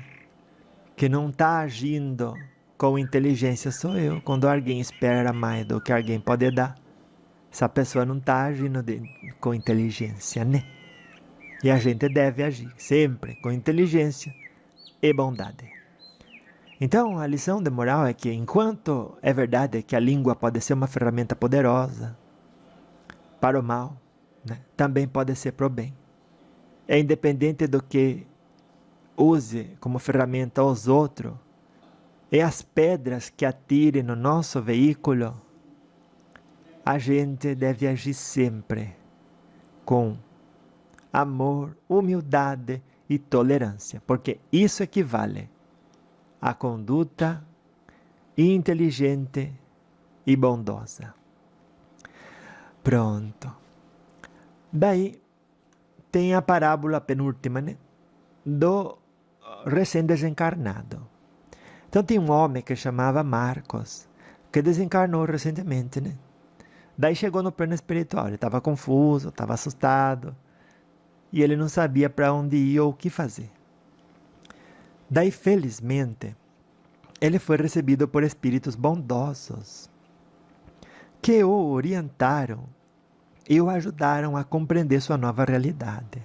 Que não está agindo com inteligência sou eu. Quando alguém espera mais do que alguém pode dar, essa pessoa não está agindo com inteligência, né? E a gente deve agir sempre com inteligência e bondade. Então, a lição de moral é que, enquanto é verdade que a língua pode ser uma ferramenta poderosa para o mal, né, também pode ser para o bem. É independente do que use como ferramenta aos outros, e as pedras que atire no nosso veículo, a gente deve agir sempre com amor, humildade e tolerância, porque isso equivale à conduta inteligente e bondosa. Pronto. Daí tem a parábola penúltima, né? Do recém-desencarnado. Então tem um homem que chamava Marcos, que desencarnou recentemente, né? Daí chegou no plano espiritual, ele estava confuso, estava assustado, e ele não sabia para onde ir ou o que fazer. Daí, felizmente, ele foi recebido por espíritos bondosos, que o orientaram e o ajudaram a compreender sua nova realidade.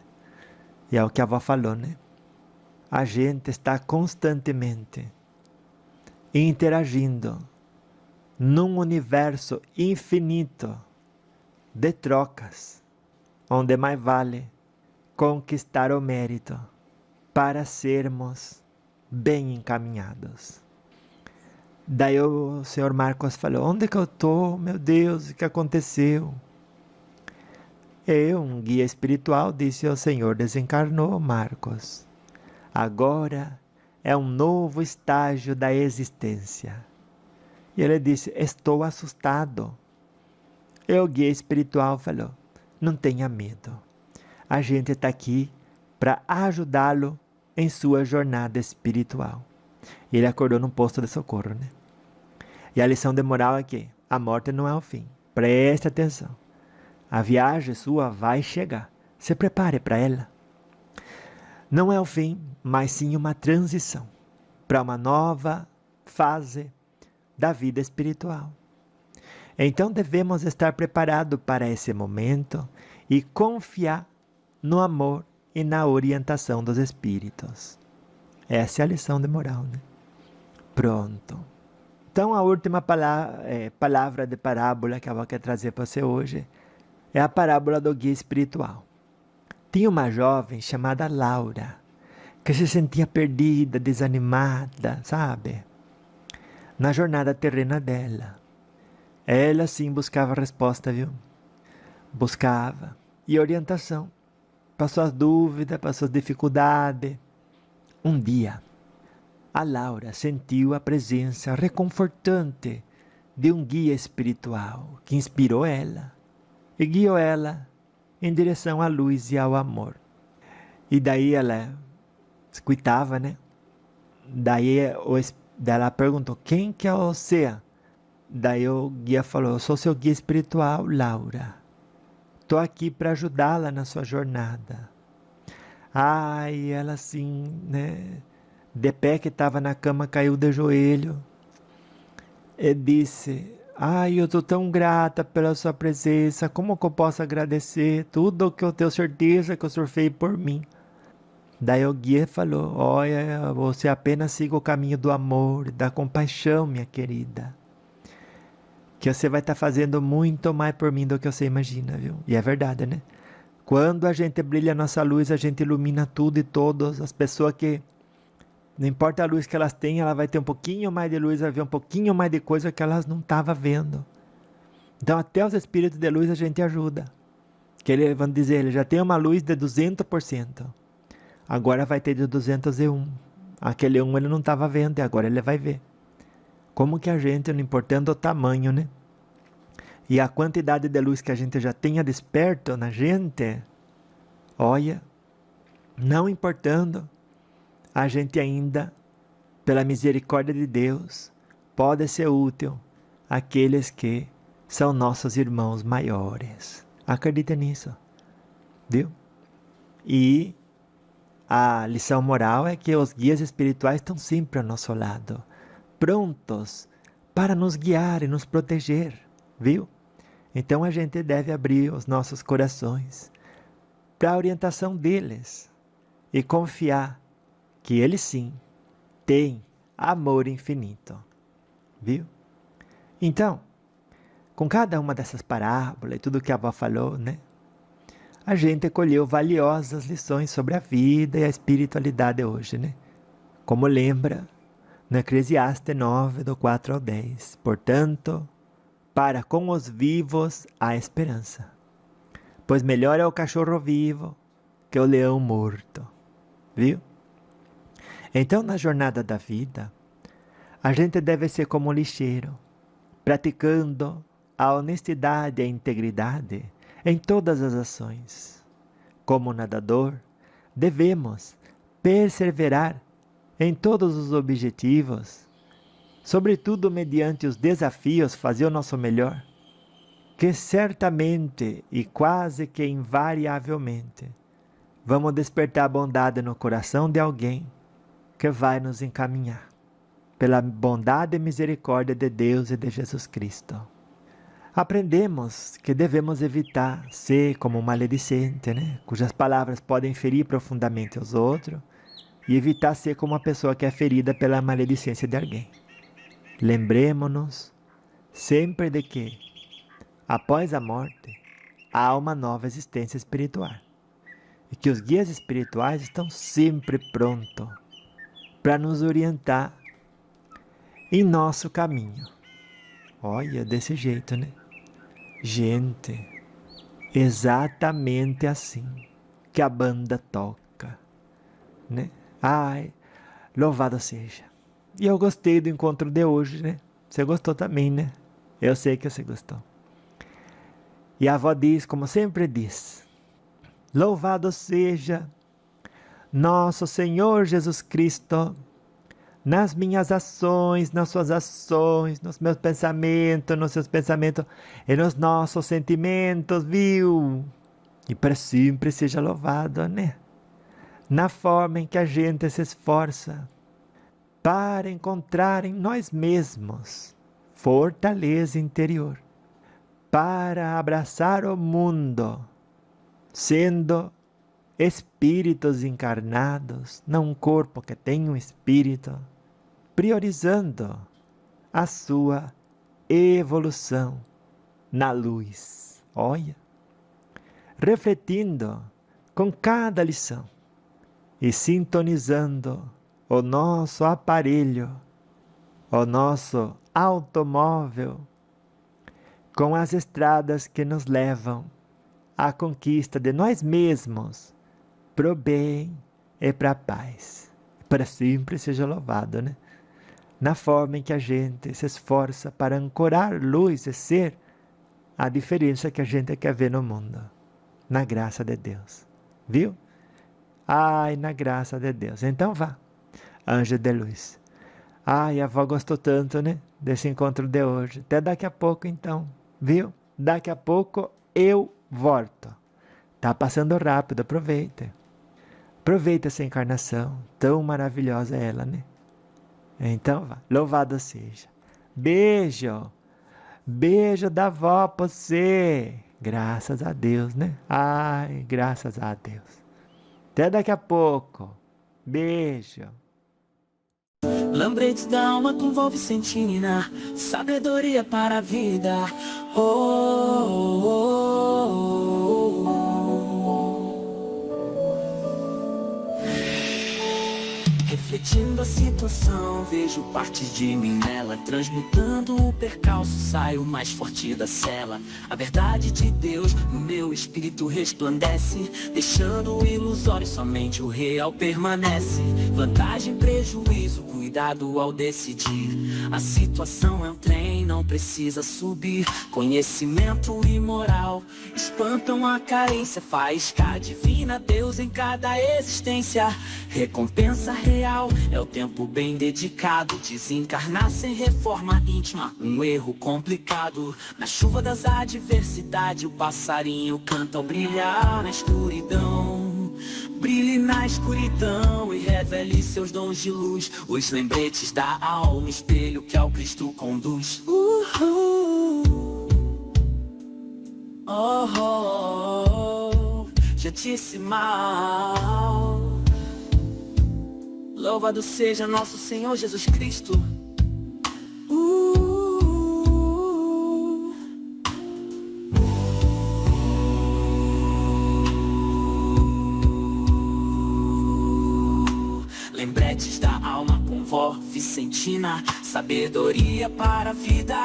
E é o que a avó falou, né? A gente está constantemente interagindo num universo infinito de trocas, onde mais vale conquistar o mérito para sermos bem encaminhados. Daí o senhor Marcos falou: onde que eu estou? Meu Deus, o que aconteceu? Um guia espiritual, disse: o senhor desencarnou, Marcos. Agora é um novo estágio da existência. E ele disse: estou assustado. E o guia espiritual falou: não tenha medo. A gente está aqui para ajudá-lo em sua jornada espiritual. E ele acordou num posto de socorro, né? E a lição de moral é que a morte não é o fim. Preste atenção. A viagem sua vai chegar. Se prepare para ela. Não é o fim, mas sim uma transição para uma nova fase da vida espiritual. Então devemos estar preparados para esse momento e confiar no amor e na orientação dos espíritos. Essa é a lição de moral, né? Pronto. Então a última palavra de parábola que eu vou trazer para você hoje é a parábola do guia espiritual. Tinha uma jovem chamada Laura, que se sentia perdida, desanimada, sabe? Na jornada terrena dela. Ela sim buscava resposta, viu? Buscava. E orientação. Para suas dúvidas, para suas dificuldades. Um dia, a Laura sentiu a presença reconfortante de um guia espiritual que inspirou ela e guiou ela em direção à luz e ao amor. E daí ela escutava, né? Daí ela perguntou: quem que é você? Daí o guia falou: eu sou seu guia espiritual, Laura. Estou aqui para ajudá-la na sua jornada. Ai, ela assim, né? De pé que estava na cama, caiu de joelho. E disse: ai, eu estou tão grata pela sua presença. Como que eu posso agradecer tudo que eu tenho certeza que o senhor fez por mim? Daí o guia falou: olha, você apenas siga o caminho do amor, da compaixão, minha querida. Que você vai estar fazendo muito mais por mim do que você imagina, viu? E é verdade, né? Quando a gente brilha a nossa luz, a gente ilumina tudo e todos. As pessoas que, não importa a luz que elas têm, ela vai ter um pouquinho mais de luz, vai ver um pouquinho mais de coisa que elas não estavam vendo. Então até os espíritos de luz a gente ajuda. Que eles vão dizer: ele já tem uma luz de 200%. Agora vai ter de 201. Aquele 1 ele não estava vendo e agora ele vai ver. Como que a gente, não importando o tamanho, né? E a quantidade de luz que a gente já tenha desperto na gente, olha, não importando, a gente ainda, pela misericórdia de Deus, pode ser útil àqueles que são nossos irmãos maiores. Acredita nisso, viu? E a lição moral é que os guias espirituais estão sempre ao nosso lado, prontos para nos guiar e nos proteger, viu? Então a gente deve abrir os nossos corações para a orientação deles e confiar que eles sim têm amor infinito, viu? Então, com cada uma dessas parábolas e tudo que a avó falou, né? A gente colheu valiosas lições sobre a vida e a espiritualidade hoje, né? Como lembra no Eclesiastes 9, do 4 ao 10. Portanto, para com os vivos há esperança, pois melhor é o cachorro vivo que o leão morto, viu? Então, na jornada da vida, a gente deve ser como um lixeiro, praticando a honestidade e a integridade em todas as ações. Como nadador, devemos perseverar em todos os objetivos, sobretudo mediante os desafios, fazer o nosso melhor, que certamente e quase que invariavelmente vamos despertar bondade no coração de alguém que vai nos encaminhar pela bondade e misericórdia de Deus e de Jesus Cristo. Aprendemos que devemos evitar ser como um maledicente, cujas palavras podem ferir profundamente os outros, e evitar ser como uma pessoa que é ferida pela maledicência de alguém. Lembremos-nos sempre de que, após a morte, há uma nova existência espiritual, e que os guias espirituais estão sempre prontos para nos orientar em nosso caminho. Olha, desse jeito, Gente, exatamente assim que a banda toca, Ai, louvado seja. E eu gostei do encontro de hoje, Você gostou também, Eu sei que você gostou. E a avó diz, como sempre diz, louvado seja nosso Senhor Jesus Cristo, nas minhas ações, nas suas ações, nos meus pensamentos, nos seus pensamentos e nos nossos sentimentos, viu? E para sempre seja louvado, Na forma em que a gente se esforça para encontrar em nós mesmos fortaleza interior, para abraçar o mundo, sendo espíritos encarnados, não um corpo que tem um espírito, priorizando a sua evolução na luz. Olha, refletindo com cada lição e sintonizando o nosso aparelho, o nosso automóvel, com as estradas que nos levam à conquista de nós mesmos, pro bem e pra paz. Para sempre seja louvado, Na forma em que a gente se esforça para ancorar luz e ser a diferença que a gente quer ver no mundo. Na graça de Deus. Viu? Ai, na graça de Deus. Então vá, anjo de luz. Ai, a avó gostou tanto, desse encontro de hoje. Até daqui a pouco, então. Viu? Daqui a pouco eu volto. Tá passando rápido, aproveita. Aproveita essa encarnação. Tão maravilhosa ela, Então vá. Louvado seja. Beijo. Beijo da avó pra você. Graças a Deus, Ai, graças a Deus. Até daqui a pouco. Beijo. Lembretes da alma com Vó Vicentina, sabedoria para a vida. Oh, oh, oh, oh. Refletindo a situação, vejo parte de mim nela, transmutando o percalço, saio mais forte da cela. A verdade de Deus no meu espírito resplandece, deixando o ilusório, somente o real permanece. Vantagem, prejuízo, cuidado ao decidir. A situação é um trem, não precisa subir. Conhecimento e moral espantam a carência, faísca divina, Deus em cada existência. Recompensa real é o tempo bem dedicado. Desencarnar sem reforma íntima, um erro complicado. Na chuva das adversidades, o passarinho canta ao brilhar na escuridão. Brilhe na escuridão e revele seus dons de luz. Os lembretes da alma, espelho que ao Cristo conduz. Oh, oh, já disse mal. Louvado seja nosso Senhor Jesus Cristo. Lembretes da alma com Vó Vicentina, sabedoria para a vida.